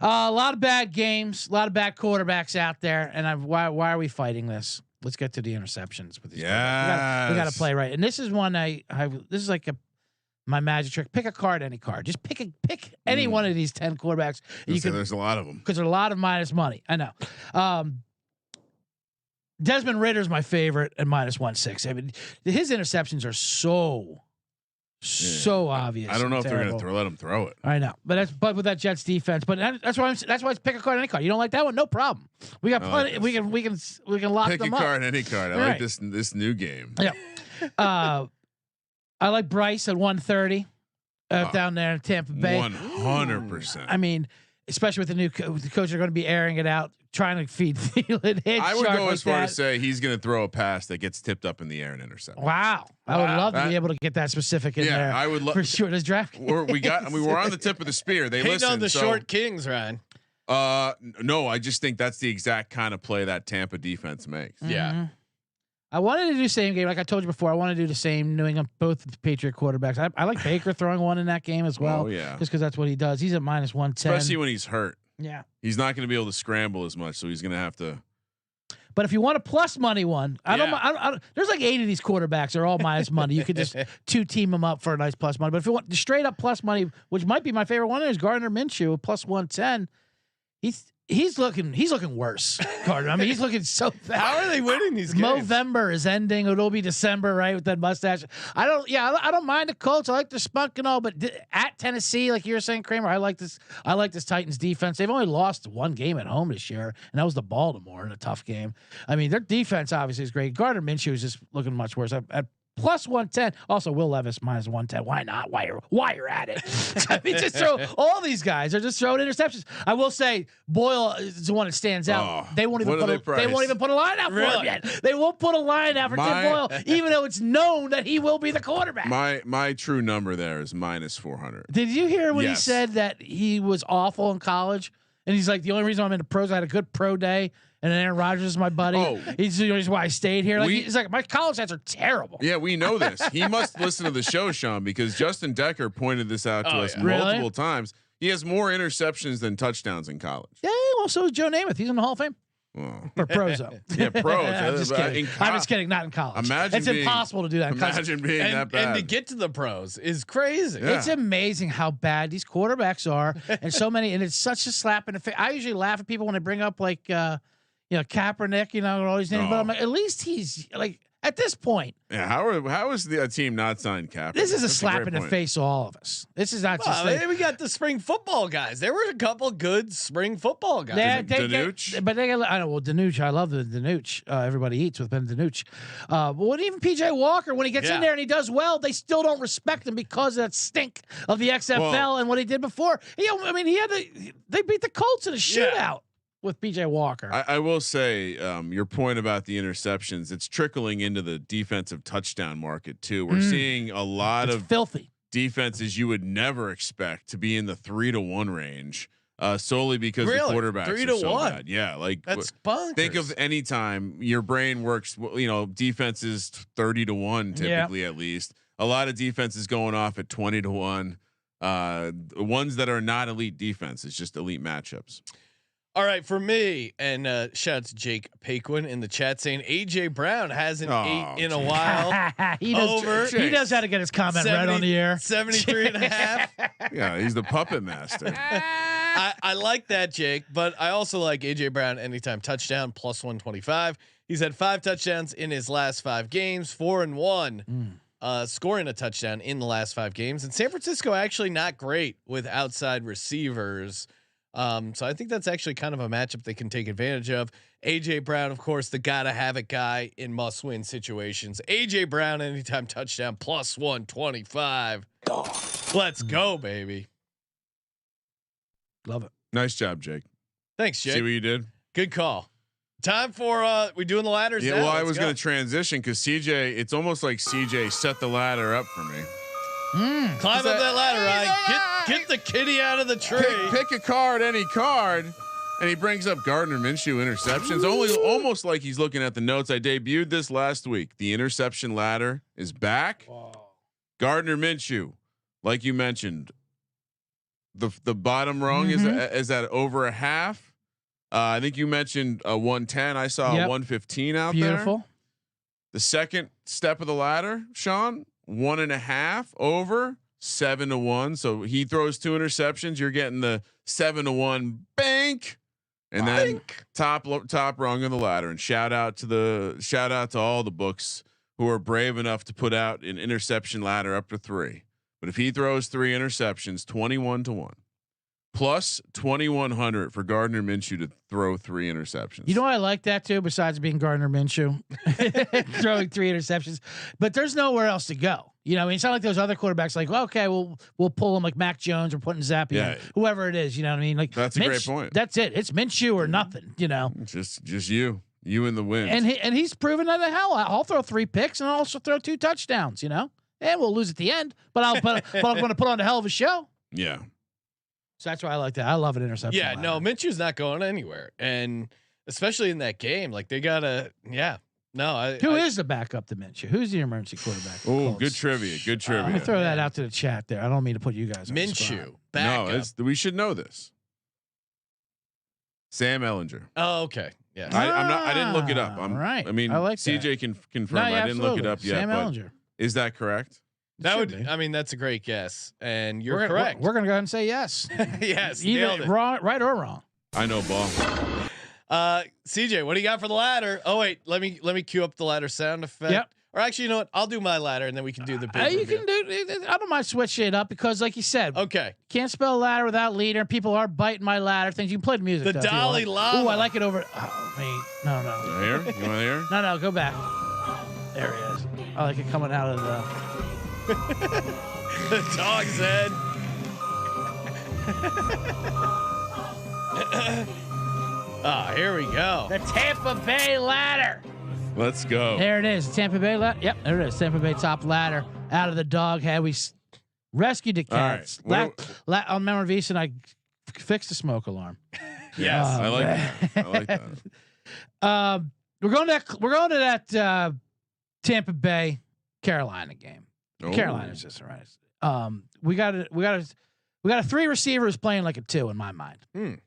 A lot of bad games, a lot of bad quarterbacks out there, and why are we fighting this? Let's get to the interceptions with these. Yeah, we got to play right. And this is one this is like my magic trick. Pick a card, any card. Just pick any one of these 10 quarterbacks. There's a lot of them because there's a lot of minus money. I know. Desmond Ritter's my favorite at -160. I mean, his interceptions are so obvious. I don't know if they're going to let him throw it. I know, but with that Jets defense, but that's why it's pick a card, any card. You don't like that one? No problem. We got plenty. Like we can lock pick them up. Pick a card, any card. I like this new game. Yeah. I like Bryce at 130 down there in Tampa Bay. 100%. I mean, especially with the new the coach, they're going to be airing it out, trying to feed Thielen. I would go as far as say he's going to throw a pass that gets tipped up in the air and intercept. Wow, I would love to be able to get that specific in there. I would love for sure. This draft. We were on the tip of the spear. They listened. On the short kings, Ryan. No, I just think that's the exact kind of play that Tampa defense makes. Mm-hmm. Yeah. I wanted to do the same game, like I told you before. I want to do the same New England, both Patriot quarterbacks. I like Baker throwing one in that game as well. Oh yeah, just because that's what he does. He's at -110, especially when he's hurt. Yeah, he's not going to be able to scramble as much, so he's going to have to. But if you want a plus money one, I don't. There's like 8 of these quarterbacks. They're all minus money. You could just 2-team them up for a nice plus money. But if you want the straight up plus money, which might be my favorite one, is Gardner Minshew +110. He's looking worse, Carter. I mean, he's looking so bad. How are they winning these games? November is ending. It'll be December, right? With that mustache. I don't mind the Colts. I like their spunk and all, but at Tennessee, like you were saying, Kramer, I like this Titans defense. They've only lost 1 game at home this year, and that was the Baltimore in a tough game. I mean, their defense obviously is great. Gardner Minshew is just looking much worse. At +110. Also, Will Levis -110. Why not? Why you're at it? I mean, just throw all these guys are just throwing interceptions. I will say Boyle is the one that stands out. They won't even put a line out for him yet. They won't put a line out for Tim Boyle, even though it's known that he will be the quarterback. My true number there is -400. Did you hear when he said that he was awful in college? And he's like, the only reason I'm in the pros, I had a good pro day. And Aaron Rodgers is my buddy. He's the reason why I stayed here. He's like, my college stats are terrible. Yeah, we know this. He must listen to the show, Sean, because Justin Decker pointed this out to us multiple times. He has more interceptions than touchdowns in college. Yeah, well, so is Joe Namath. He's in the Hall of Fame. For pros though. Yeah, pros. I'm just kidding. I'm just kidding. Not in college. It's impossible to do that. Imagine being that bad. And to get to the pros is crazy. Yeah. It's amazing how bad these quarterbacks are, and so many. And it's such a slap in the face. I usually laugh at people when they bring up like, Kaepernick, and all these names. But I'm like, at least he's like. At this point, Yeah, how is the team not signed Kaepernick? this is a That's slap in the point. face to all of us. This is not just. We got the spring football guys. There were a couple good spring football guys. Danucci? But they get. I know. Well, Danucci. I love the Danucci. Everybody eats with Ben Danucci. But when even PJ Walker, when he gets in there and he does well, they still don't respect him because of that stink of the XFL and what he did before. He had they beat the Colts in a shootout. With PJ Walker. I will say your point about the interceptions, it's trickling into the defensive touchdown market too. We're seeing a lot of filthy defenses you would never expect to be in the 3-1 range solely because the quarterbacks 3 are to so 1. bad. Yeah, like That's bonkers. think of any time your brain works, defense is 30-1 typically at least. A lot of defenses going off at 20-1. Ones that are not elite defenses, just elite matchups. All right, for me, and shout out to Jake Paquin in the chat saying AJ Brown hasn't ate in a while. He knows how to get his comment right on the air. 73.5. Yeah, he's the puppet master. I like that, Jake, but I also like AJ Brown anytime touchdown plus 125. He's had 5 touchdowns in his last 5 games, 4-1. Scoring a touchdown in the last 5 games, and San Francisco actually not great with outside receivers. So I think that's actually kind of a matchup they can take advantage of. AJ Brown, of course, the gotta have it guy in must win situations. AJ Brown anytime touchdown plus 125. Let's go, baby. Love it. Nice job, Jake. Thanks, Jake. See what you did? Good call. Time for we doing the ladders. Yeah, now? well, I Let's was go. going to transition because CJ. It's almost like CJ set the ladder up for me. Climb up that ladder, Ryan. Get the kitty out of the tree. Pick a card, any card, and he brings up Gardner Minshew interceptions. Almost like he's looking at the notes. I debuted this last week. The interception ladder is back. Wow. Gardner Minshew, like you mentioned, the bottom rung is at over a half. I think you mentioned a 110. I saw a 115 out there. Beautiful. The second step of the ladder, Sean, 1.5 over 7-1. So he throws 2 interceptions. You're getting the 7-1 bank, and then top rung of the ladder. And shout out to all the books who are brave enough to put out an interception ladder up to 3. But if he throws 3 interceptions, 21-1. Plus 2,100 for Gardner Minshew to throw 3 interceptions. You know, I like that too. Besides being Gardner Minshew, throwing 3 interceptions, but there's nowhere else to go. It's not like those other quarterbacks. Like, well, okay, we'll pull them like Mac Jones or putting Zappy, in, whoever it is. You know what I mean? Like that's a great point. That's it. It's Minshew or nothing. Just you in the wind. And he's proven that I'll throw 3 picks and I'll also throw 2 touchdowns. And we'll lose at the end, but I'm going to put on a hell of a show. Yeah. So that's why I like that. I love an interception. Yeah, no, Minshew's not going anywhere, and especially in that game, like they gotta. Yeah, no. Who is the backup to Minshew? Who's the emergency quarterback? Oh, good trivia. Good trivia. Let me throw that out to the chat there. I don't mean to put you guys on Minshew. No, we should know this. Sam Ellinger. Oh, okay. Yeah, I didn't look it up. Right. I mean, I like CJ that. can confirm. I didn't look it up yet. Sam Ellinger. Is that correct? That would. I mean, that's a great guess, and you're correct. We're gonna go ahead and say yes. Yes, either wrong, right or wrong. I know ball. CJ, what do you got for the ladder? Oh wait, let me cue up the ladder sound effect. Yep. Or actually, you know what? I'll do my ladder, and then we can do the big. You can do. I don't mind switching it up because, like you said, okay, can't spell ladder without leader. People are biting my ladder. Things you can play the music. The Dalai Lama. Ooh, I like it over. Oh, wait, no. Here, you want to hear? No, go back. There he is. I like it coming out of the. The dog's head. Here we go. The Tampa Bay ladder. Let's go. There it is. Tampa Bay ladder. Yep, there it is. Tampa Bay top ladder out of the dog head. We rescued the cats. Right. On Memory Visa, I fixed the smoke alarm. Yes, I like that. I like that. We're going to that Tampa Bay Carolina game. Oh. Carolina's just all right. We got a 3 receivers playing like a 2 in my mind. And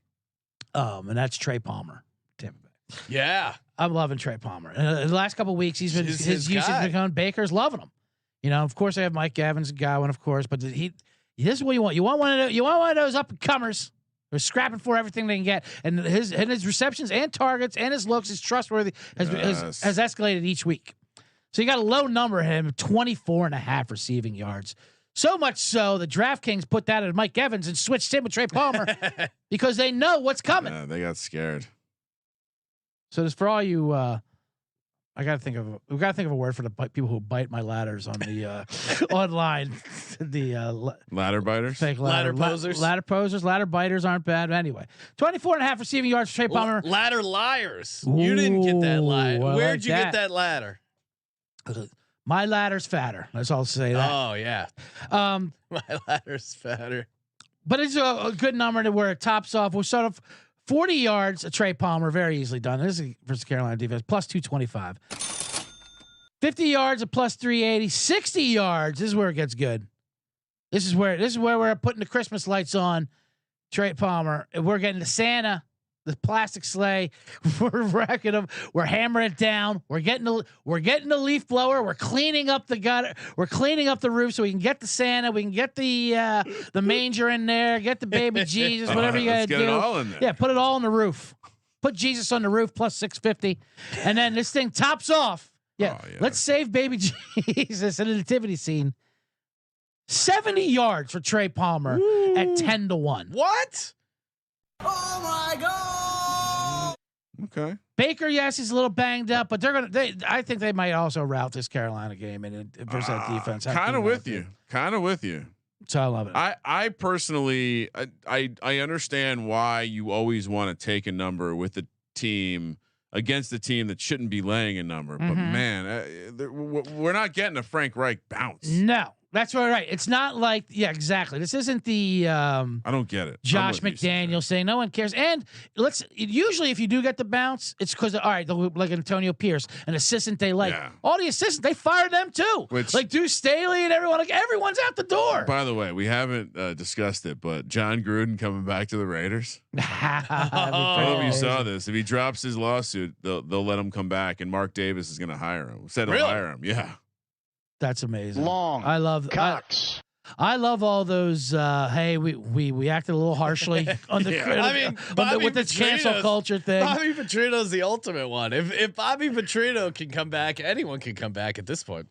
that's Trey Palmer, Tampa Bay. Yeah, I'm loving Trey Palmer. In the last couple of weeks, his usage has been Baker's loving him. Of course, I have Mike Evans and Godwin, of course, but this is what you want. You want one of those up and comers. They're scrapping for everything they can get, and his receptions and targets and his looks is trustworthy. Has escalated each week. So you got a low number of him, 24.5 receiving yards. So much so that DraftKings put that at Mike Evans and switched him with Trey Palmer because they know what's coming. Yeah, they got scared. So just for all you, we got to think of a word for the people who bite my ladders on the online. The ladder biters, fake ladder posers, ladder biters aren't bad. But anyway, 24.5 receiving yards for Trey Palmer. Ladder liars. You didn't get that ladder. Where'd you get that ladder? My ladder's fatter. Let's all say that. Oh yeah. My ladder's fatter. But it's a good number to where it tops off. We'll start off 40 yards. Trey Palmer very easily done. This is versus Carolina defense plus 225. 50 yards at plus 380. 60 yards. This is where it gets good. This is where we're putting the Christmas lights on. Trey Palmer. We're getting to Santa. The plastic sleigh, we're wrecking them. We're hammering it down. We're getting the leaf blower. We're cleaning up the gutter. We're cleaning up the roof so we can get the Santa. We can get the manger in there. Get the baby Jesus. Whatever you gotta do. Get it all in there. Yeah, put it all on the roof. Put Jesus on the roof plus 650, and then this thing tops off. Yeah, let's save baby Jesus in the nativity scene. 70 yards for Trey Palmer at 10-1. What? Oh my God! Okay. Baker, yes, he's a little banged up, but I think they might also route this Carolina game and versus that defense. Kind of with you. So I love it. I personally, I understand why you always want to take a number with the team against the team that shouldn't be laying a number. But man, we're not getting a Frank Reich bounce. No. That's right. It's not like, yeah, exactly. This isn't the I don't get it. Josh McDaniel saying no one cares. And usually if you do get the bounce, it's because all right, like Antonio Pierce, an assistant they like. Yeah. All the assistants, they fired them too. Like Deuce Staley and everyone, like everyone's out the door. By the way, we haven't discussed it, but John Gruden coming back to the Raiders. I don't know if you saw this. If he drops his lawsuit, they'll let him come back, and Mark Davis is going to hire him. Said he'll hire him. Yeah. That's amazing. I love all those. Hey, we acted a little harshly on the with this cancel culture thing. Bobby Petrino's the ultimate one. If Bobby Petrino can come back, anyone can come back at this point.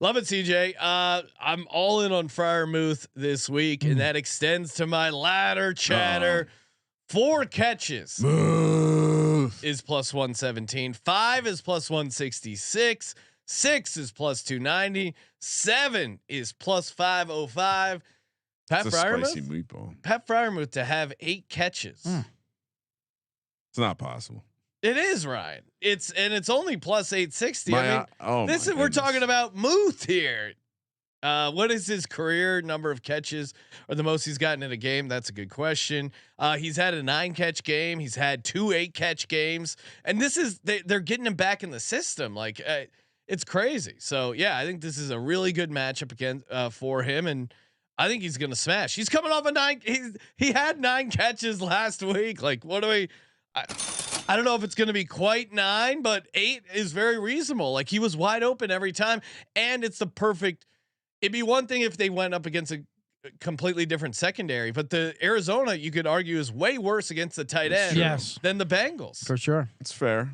Love it, CJ. I'm all in on Freiermuth this week, and that extends to my ladder chatter. 4 catches is plus 117. 5 is plus 166. 6 is plus 290. 7 is plus 505. Pat Freiermuth to have 8 catches. It's not possible. It is, Ryan. It's only plus 860. We're talking about Muth here. What is his career number of catches or the most he's gotten in a game? That's a good question. He's had a 9 catch game. He's had 2 8 catch games, and this is they're getting him back in the system. Like it's crazy. So yeah, I think this is a really good matchup again for him, and I think he's gonna smash. He's coming off a 9. He had 9 catches last week. Like what do we? I don't know if it's going to be quite 9, but 8 is very reasonable. Like he was wide open every time, and it's the perfect. It'd be one thing if they went up against a completely different secondary, but the Arizona, you could argue, is way worse against the tight end than the Bengals. For sure. It's fair.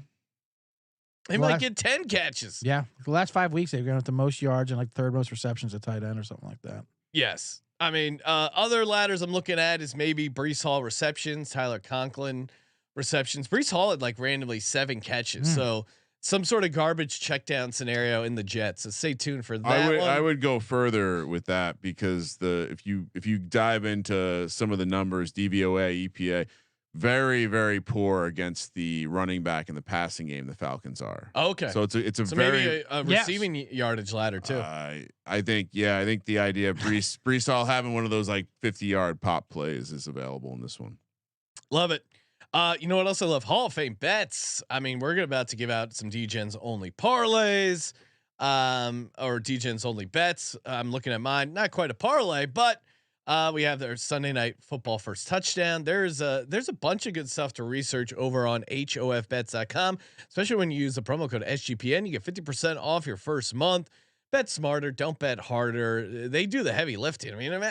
They might get 10 catches. Yeah. The last 5 weeks, they've gone with the most yards and like third most receptions at tight end or something like that. Yes. I mean, other ladders I'm looking at is maybe Breece Hall receptions, Tyler Conklin receptions. Breece Hall had like randomly 7 catches. So some sort of garbage check down scenario in the Jets. So stay tuned for that. I would go further with that because if you dive into some of the numbers, DVOA, EPA, very, very poor against the running back in the passing game. The Falcons are okay. So it's a very maybe a receiving yardage ladder too. I think the idea of Breece Hall having one of those like 50-yard pop plays is available in this one. Love it. You know what else I love? Hall of Fame bets. I mean, we're about to give out some Degen's only parlays, or Degen's only bets. I'm looking at mine. Not quite a parlay, but We have their Sunday night football first touchdown. There's a bunch of good stuff to research over on HOFBets.com, especially when you use the promo code SGPN. You get 50% off your first month. Bet smarter, don't bet harder. They do the heavy lifting. I mean,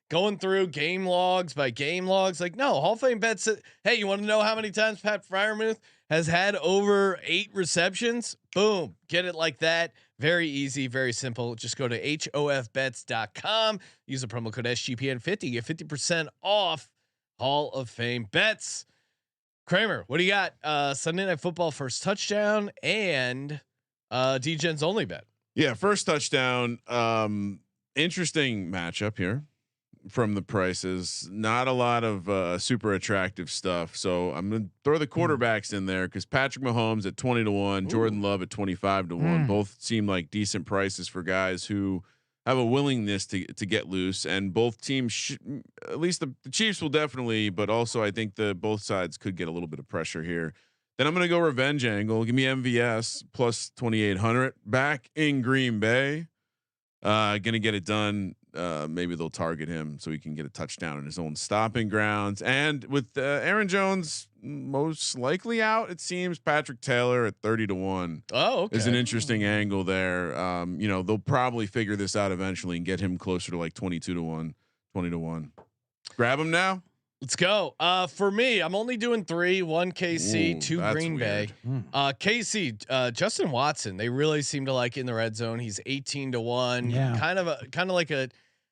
going through game logs by game logs, like no, Hall of Fame bets. Hey, you want to know how many times Pat Freiermuth has had over 8 receptions? Boom, get it like that. Very easy, very simple. Just go to HOFBets.com. Use the promo code SGPN50. Get 50% off Hall of Fame bets. Kramer, what do you got? Sunday Night Football first touchdown and Degen's only bet. Yeah, first touchdown. Interesting matchup here from the prices. Not a lot of super attractive stuff. So I'm gonna throw the quarterbacks in there because Patrick Mahomes at 20-1, Jordan Love at 25-1. Both seem like decent prices for guys who have a willingness to get loose, and both teams, at least the Chiefs will definitely, but also I think both sides could get a little bit of pressure here. Then I'm gonna go revenge angle. Give me MVS plus 2,800 back in Green Bay. Gonna get it done. Maybe they'll target him so he can get a touchdown in his own stomping grounds. And with Aaron Jones most likely out, it seems Patrick Taylor at 30-1. Oh, okay. Is an interesting angle there. They'll probably figure this out eventually and get him closer to like 22-1, 20-1. Grab him now. Let's go. For me, I'm only doing 3, 1 KC, 2 Green Bay. KC, Justin Watson, they really seem to like in the red zone. He's 18-1. Yeah. Kind of like a,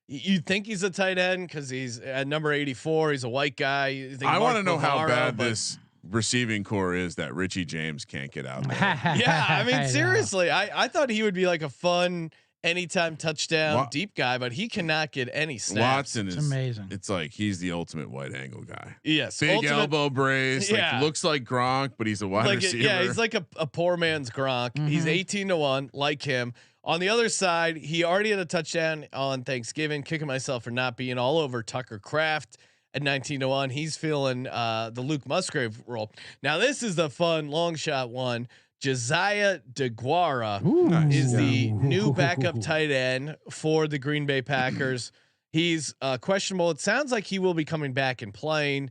you think he's a tight end because he's at number 84. He's a white guy. I want to know how bad this receiving core is that Richie James can't get out there. Yeah. I mean, seriously, I thought he would be like a fun anytime touchdown deep guy, but he cannot get any snaps. Watson is amazing. It's like he's the ultimate white angle guy. Yes, big elbow brace. Yeah. Like, looks like Gronk, but he's a wide receiver. Yeah, he's like a poor man's Gronk. He's 18-1, like him. On the other side, he already had a touchdown on Thanksgiving. Kicking myself for not being all over Tucker Kraft at 19-1. He's feeling the Luke Musgrave role. Now this is the fun long shot one. Josiah DeGuara is the new backup tight end for the Green Bay Packers. He's questionable. It sounds like he will be coming back and playing.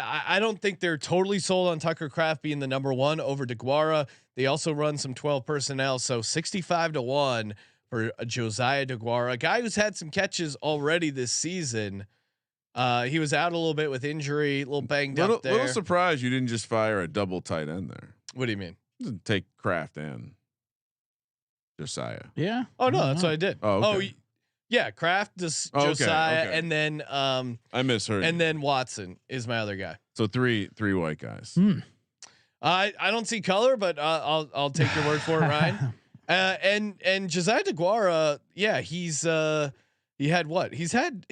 I don't think they're totally sold on Tucker Kraft being the number 1 over DeGuara. They also run some 12 personnel, so 65-1 for Josiah DeGuara, a guy who's had some catches already this season. He was out a little bit with injury, a little banged up there. Little surprised you didn't just fire a double tight end there. What do you mean? Take Kraft and Josiah. Yeah. Oh no, that's what I did. Oh, okay. Yeah, Kraft, Josiah, and then I misheard. And then Watson is my other guy. So three white guys. I don't see color, but I'll take your word for it, Ryan. And Josiah DeGuara, yeah, he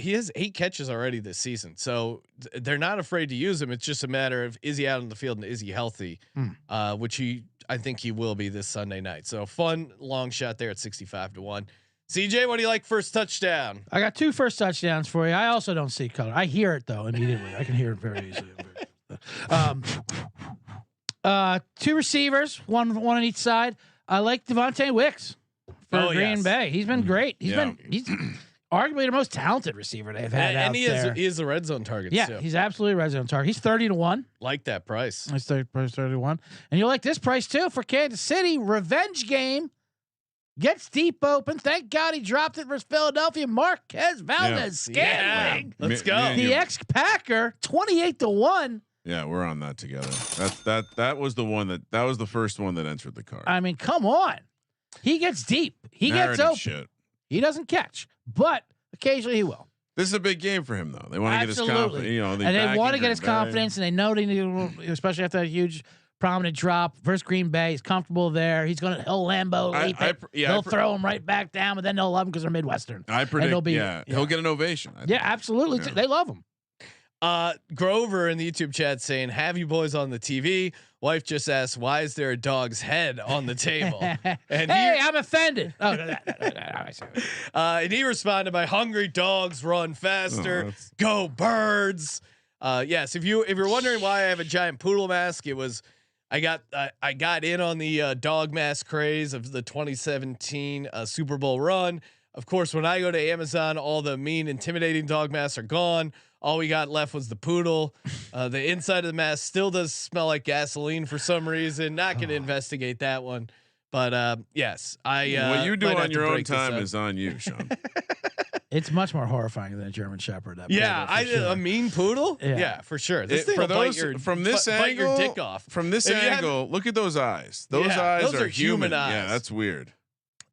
has 8 catches already this season, so they're not afraid to use him. It's just a matter of, is he out on the field and is he healthy? Which I think he will be this Sunday night. So fun long shot there at 65-1. CJ, what do you like first touchdown? I got 2 first touchdowns for you. I also don't see color. I hear it though immediately. I can hear it very easily. 2 receivers, one on each side. I like Devontae Wicks for Green Bay. He's been great. He's arguably the most talented receiver they've had out there. And he is a red zone target. Yeah, too. he's absolutely a red zone target. He's 30-1. Like that price. That's 31. And you like this price too for Kansas City. Revenge game. Gets deep open. Thank God he dropped it versus Philadelphia. Marquez Valdez-Scantling. Yeah. Let's go. The ex-Packer, 28-1. Yeah, we're on that together. That was the one that was the first one that entered the card. I mean, come on. He gets deep. He gets open. Shit. He doesn't catch, but occasionally he will. This is a big game for him, though. They want to get his confidence. They want to get his confidence, and they know they need, especially after that huge prominent drop versus Green Bay. He's comfortable there. He'll Lambo. He'll throw him right back down, but then they'll love him because they're Midwestern. I predict. He'll get an ovation. Yeah, absolutely. Yeah. They love him. Grover in the YouTube chat saying, "Have you boys on the TV?" Wife just asked, "Why is there a dog's head on the table?" And I'm offended. And he responded by, "Hungry dogs run faster. Go birds." Yes, if you're wondering why I have a giant poodle mask, it was I got in on the dog mask craze of the 2017 Super Bowl run. Of course, when I go to Amazon, all the mean, intimidating dog masks are gone. All we got left was the poodle. The inside of the mask still does smell like gasoline for some reason. Not going to investigate that one. But yes, what you do on your own time is on you, Sean. It's much more horrifying than a German Shepherd. A mean poodle. Yeah, for sure. This thing for will those bite your, from this bite angle, your dick off. From this angle, look at those eyes. Those eyes are human eyes. Yeah, that's weird.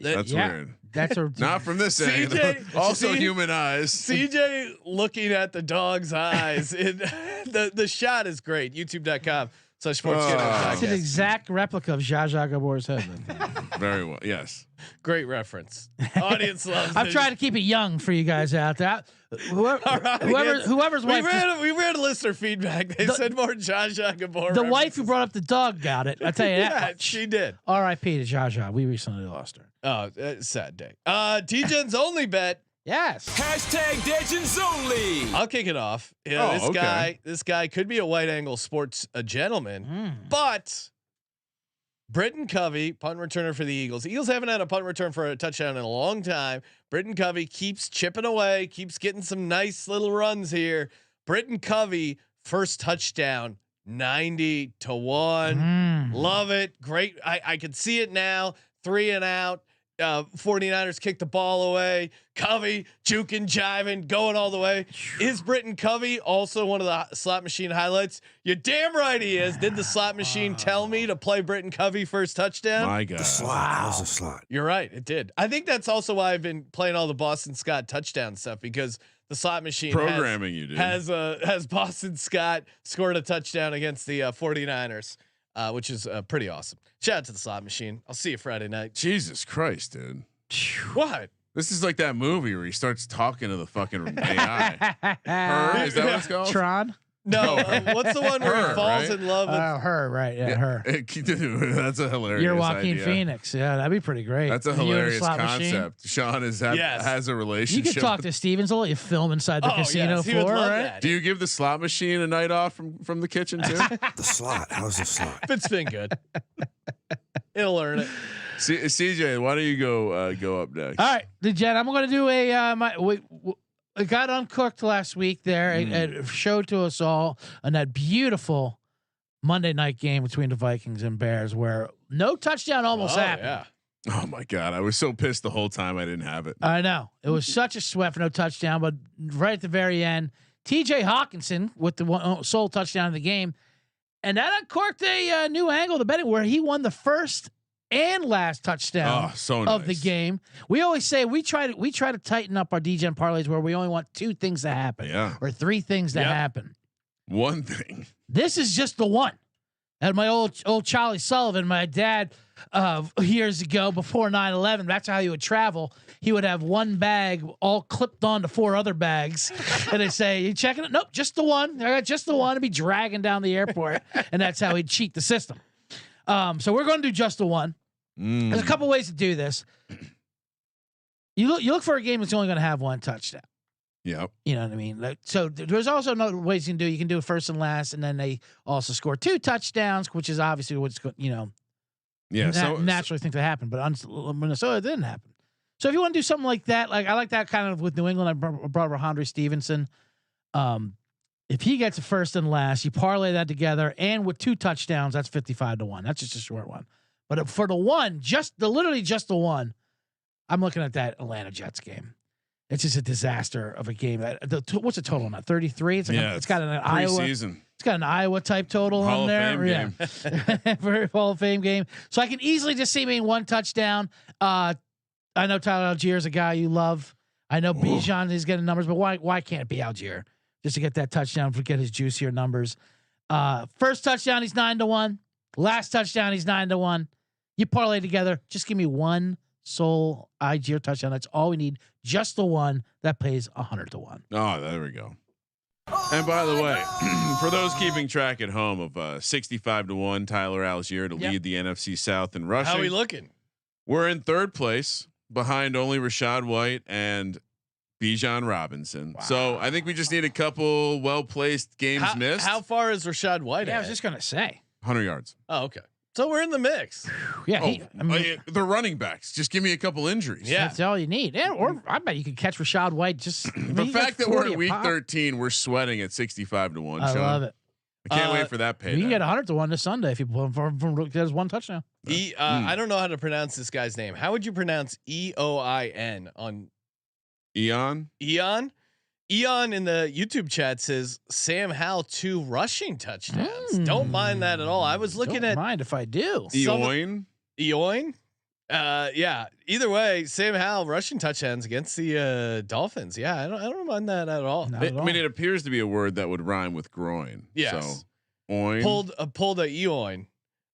That's weird. That's not from this angle. Also human eyes. CJ looking at the dog's eyes. The shot is great. YouTube.com/sportsgambling. It's an exact replica of Zsa Zsa Gabor's head. Very well. Yes. Great reference. Audience loves. I'm trying to keep it young for you guys out there. Whoever's wife. We read listener feedback. They said more Zsa Zsa Gabor. The wife who brought up the dog got it. I tell you that. Yeah, she did. R.I.P. to Zsa Zsa. We recently lost her. Oh, sad day. Degen's only bet. Yes. Degens only. I'll kick it off. This guy could be a White Angle Sports gentleman, but Britton Covey, punt returner for the Eagles. Eagles haven't had a punt return for a touchdown in a long time. Britton Covey keeps chipping away, keeps getting some nice little runs here. Britton Covey, first touchdown, 90-1. Love it. Great. I can see it now. 3 and out. 49ers kick the ball away. Covey juking, jiving, going all the way. Is Britton Covey also one of the slot machine highlights? You're damn right he is. Did the slot machine tell me to play Britton Covey first touchdown? My God, the slot. Was a slot. You're right. It did. I think that's also why I've been playing all the Boston Scott touchdown stuff, because the slot machine programming has Boston Scott scored a touchdown against the 49ers. Which is pretty awesome. Shout out to the slot machine. I'll see you Friday night. Jesus Christ, dude. What? This is like that movie where he starts talking to the fucking AI. Her? Is that what it's called? Tron? No. What's the one where he falls in love with? Her, right? Yeah, her. Dude, that's a hilarious. You're Joaquin idea. Phoenix. Yeah, that'd be pretty great. That's a hilarious concept. Sean has a relationship. You could talk to Stevens. Let you film inside the casino floor, right? That. Do you give the slot machine a night off from the kitchen too? The slot. How's the slot? It's been good. It'll learn it. CJ, why don't you go up next? All right, the Jen. I'm going to do a it got uncooked last week there. It showed to us all on that beautiful Monday night game between the Vikings and Bears where no touchdown almost happened. Yeah. Oh my God. I was so pissed the whole time I didn't have it. I know. It was such a sweat for no touchdown, but right at the very end, TJ Hawkinson with the sole touchdown of the game. And that uncorked a new angle of the betting where he won the first and last touchdown of the game. We always say we try to tighten up our DGen parlays where we only want 2 things to happen, or 3 things to happen. One thing. This is just the one. At my old Charlie Sullivan, my dad, years ago before 9/11, that's how he would travel. He would have one bag all clipped on to 4 other bags, and they say, "You checking it? Nope, just the one. I got just the one." To be dragging down the airport, and that's how he'd cheat the system. So we're going to do just the one. There's a couple ways to do this. You look for a game that's only going to have 1 touchdown. Yep. You know what I mean? So there's also another ways you can do. You can do it first and last, and then they also score 2 touchdowns, which is obviously what's naturally think to happen. But Minnesota it didn't happen. So if you want to do something like that, like I like that kind of with New England, I brought Ramondre Stevenson. If he gets a first and last, you parlay that together, and with 2 touchdowns, that's 55-1. That's just a short one. But for the one, literally just the one, I'm looking at that Atlanta Jets game. It's just a disaster of a game. What's the total on that? 33. It's got an Iowa. It's got an Iowa type total Hall on there. Hall of Fame game. Very Hall of Fame game. So I can easily just see me 1 touchdown. I know Tyler Algier is a guy you love. I know Bijan is getting numbers, but why can't it be Algier just to get that touchdown to get his juicier numbers? First touchdown, he's 9-1. Last touchdown, he's 9-1. You parlay together. Just give me 1 sole Algier touchdown. That's all we need. Just the one that pays 100-1. Oh, there we go. And by the way, for those keeping track at home of 65-1 Tyler Algier to lead the NFC South in rushing. How are we looking? We're in 3rd place behind only Rachaad White and Bijan Robinson. Wow. So I think we just need a couple well-placed games missed. How far is Rachaad White? Yeah, I was just going to say 100 yards. Oh, okay. So we're in the mix. Yeah, the running backs. Just give me a couple injuries. Yeah. that's all you need. And, or I bet you could catch Rashad White. Just The fact that we're at week 13, we're sweating at 65 to 1. I Sean. love it. I can't wait for that payday. You can get 100 to 1 this Sunday if you pull from there's one touchdown. I don't know how to pronounce this guy's name. How would you pronounce EOIN on Eon? Eon? Eon in the YouTube chat says Sam Howell 2 rushing touchdowns. Don't mind that at all. I was looking Don't at mind if I do. Eoin? Eoin. Yeah. Either way, Sam Howell rushing touchdowns against the Dolphins. Yeah, I don't mind that at all. Not at all. I mean, it appears to be a word that would rhyme with groin. Yes. So, oin. Pulled a Eoin.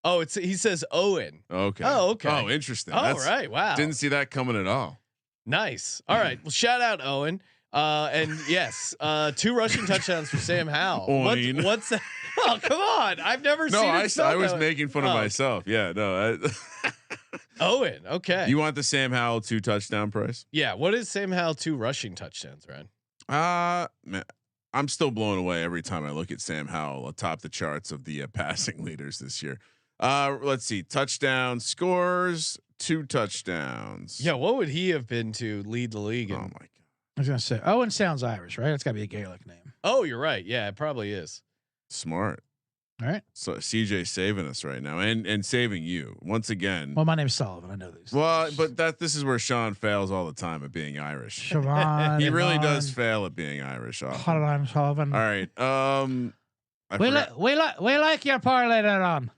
Oh, he says Owen. Okay. Oh, okay. Oh, interesting. All right. Wow. Didn't see that coming at all. Nice. All right. Well, shout out Owen. And yes, 2 rushing touchdowns for Sam Howell. Oin. What's that? Oh, come on. I've never seen it. I was making fun of myself. Yeah, no. Owen. Okay. You want the Sam Howell 2 touchdown price? Yeah. What is Sam Howell 2 rushing touchdowns, Ryan? Man, I'm still blown away every time I look at Sam Howell atop the charts of the passing leaders this year. Let's see. Touchdown scores, 2 touchdowns. Yeah. What would he have been to lead the league? Oh my God. I was gonna say Owen sounds Irish, right? It's got to be a Gaelic name. Oh, you're right. Yeah, it probably is. Smart. All right. So CJ saving us right now and saving you once again. Well, my name's Sullivan. I know these. Well, but this is where Sean fails all the time at being Irish. Siobhan, He really does fail at being Irish. Often. Sullivan. All right. We like your parlay there on.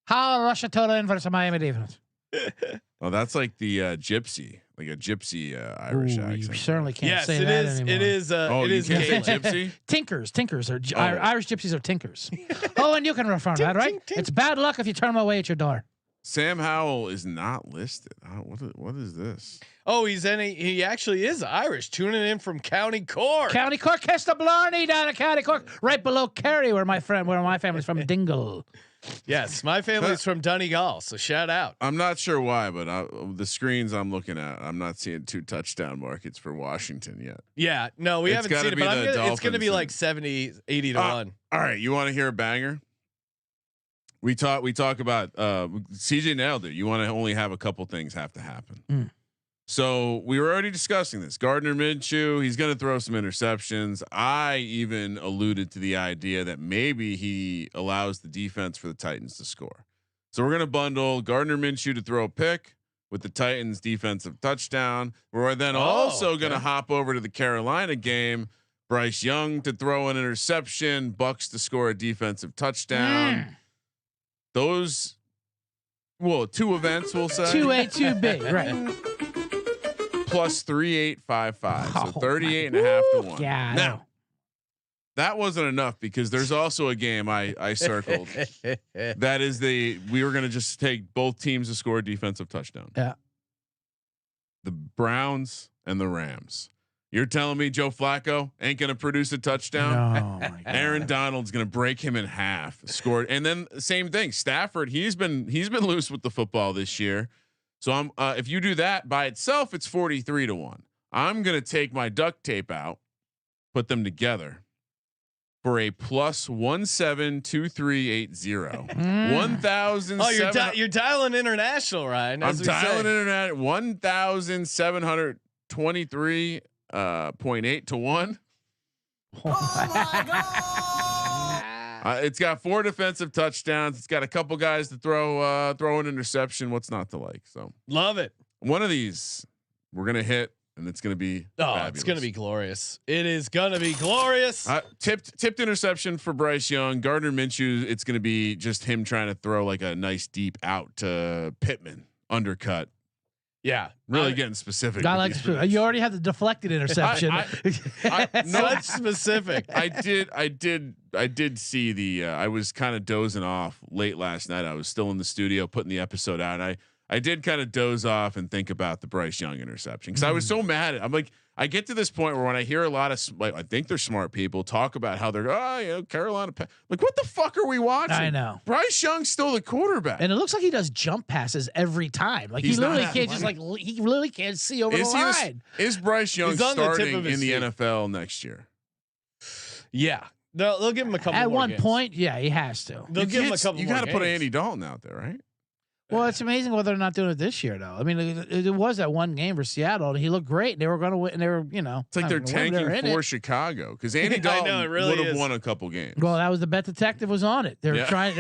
How Russia total inverse of Miami defense. Oh, that's like the gypsy, like a gypsy Irish accent. You certainly can't Yes, say it that is. anymore. It is. You It is. can't say Gaelic. gypsy. Tinkers are Irish gypsies are tinkers. Oh, and you can refer that, right? tink. It's bad luck if you turn them away at your door. Sam Howell is not listed. What is this? Oh, he actually is Irish, tuning in from County Cork. County Cork, Kesta Blarney down at County Cork, right below Kerry, where my family's from, Dingle. Yes, my family's from Donegal, so shout out. I'm not sure why, but the screens I'm looking at, I'm not seeing 2 touchdown markets for Washington yet. Yeah, no, we It's haven't gotta seen it, be but the it's going to be Dolphins like 70, 80 to 1. All right, you want to hear a banger? We talk about CJ nailed it. You want to only have a couple things have to happen. So we were already discussing this. Gardner Minshew, he's going to throw some interceptions. I even alluded to the idea that maybe he allows the defense for the Titans to score. So we're going to bundle Gardner Minshew to throw a pick with the Titans defensive touchdown. We're then also going to hop over to the Carolina game. Bryce Young to throw an interception, Bucks to score a defensive touchdown. Those, 2 events we'll say. 2A, 2B, right. Plus 3855. So 38.5 to 1. Yeah. Now, that wasn't enough because there's also a game I circled. That is we were going to just take both teams to score a defensive touchdown. Yeah. The Browns and the Rams. You're telling me Joe Flacco ain't going to produce a touchdown? No, my God. Aaron Donald's going to break him in half. Scored, and then same thing. Stafford, he's been loose with the football this year. So if you do that by itself, it's 43 to 1. I'm going to take my duct tape out, put them together for a plus 172380. 1,000. Oh, you're dialing international, Ryan. I'm dialing international. 1,723.8 to 1. Oh my God. It's got 4 defensive touchdowns. It's got a couple guys to throw an interception. What's not to like? So Love it. One of these we're gonna hit, and it's gonna be fabulous. It's gonna be glorious. It is gonna be glorious. Tipped interception for Bryce Young. Gardner Minshew. It's gonna be just him trying to throw like a nice deep out to Pittman undercut. Yeah, really getting specific. God likes you already had the deflected interception. Such specific. I did see the. I was kind of dozing off late last night. I was still in the studio putting the episode out. I did kind of doze off and think about the Bryce Young interception because I was so mad at. I'm like, I get to this point where when I hear a lot of, I think they're smart people talk about how they're, Carolina. Like, what the fuck are we watching? I know. Bryce Young's still the quarterback, and it looks like he does jump passes every time. Like he literally can't he literally can't see over the line. Is Bryce Young starting in the NFL next year? Yeah. They'll give him a couple. At more one games. point, yeah, he has to. They'll give him a couple. You got to put Andy Dalton out there, right? Well, it's amazing what they're not doing it this year, though. I mean, it was that one game for Seattle, and he looked great. They were going to win. They were, it's like they're tanking for Chicago because Andy Dalton would have won a couple games. Well, that was the bet detective was on it. They're trying.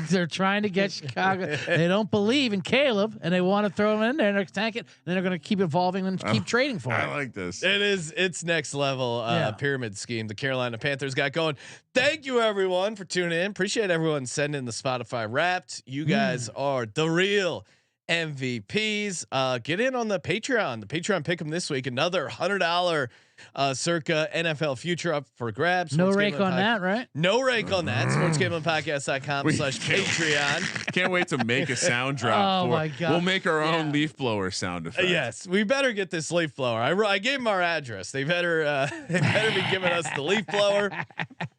They're trying to get Chicago. They don't believe in Caleb, and they want to throw him in there and they're tanking. And they're going to keep evolving and keep trading for it. I like this. It's next level pyramid scheme the Carolina Panthers got going. Thank you everyone for tuning in. Appreciate everyone sending the Spotify Wrapped. You guys are the real MVPs. Get in on the Patreon. The Patreon pick 'em this week. Another $100 circa NFL future up for grabs. No rake on that, right? No rake on that. sportsgamblingpodcast.com/Patreon. Can't wait to make a sound drop. Oh my God. We'll make our own leaf blower sound effect. Yes, we better get this leaf blower. I gave them our address. They better be giving us the leaf blower.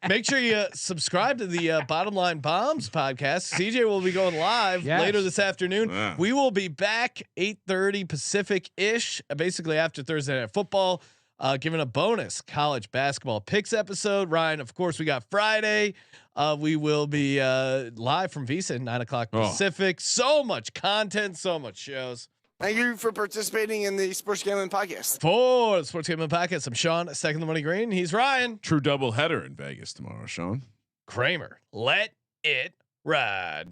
Make sure you subscribe to the Bottom Line Bombs podcast. CJ will be going live later this afternoon. Yeah. We will be back 8:30 Pacific ish, basically after Thursday Night Football. Giving a bonus college basketball picks episode. Ryan, of course, we got Friday. We will be live from Visa at 9:00 Pacific. So much content, so much shows. Thank you for participating in the Sports Gambling Podcast. For the Sports Gambling Podcast, I'm Sean, second the money green. He's Ryan. True double header in Vegas tomorrow, Sean. Kramer, let it ride.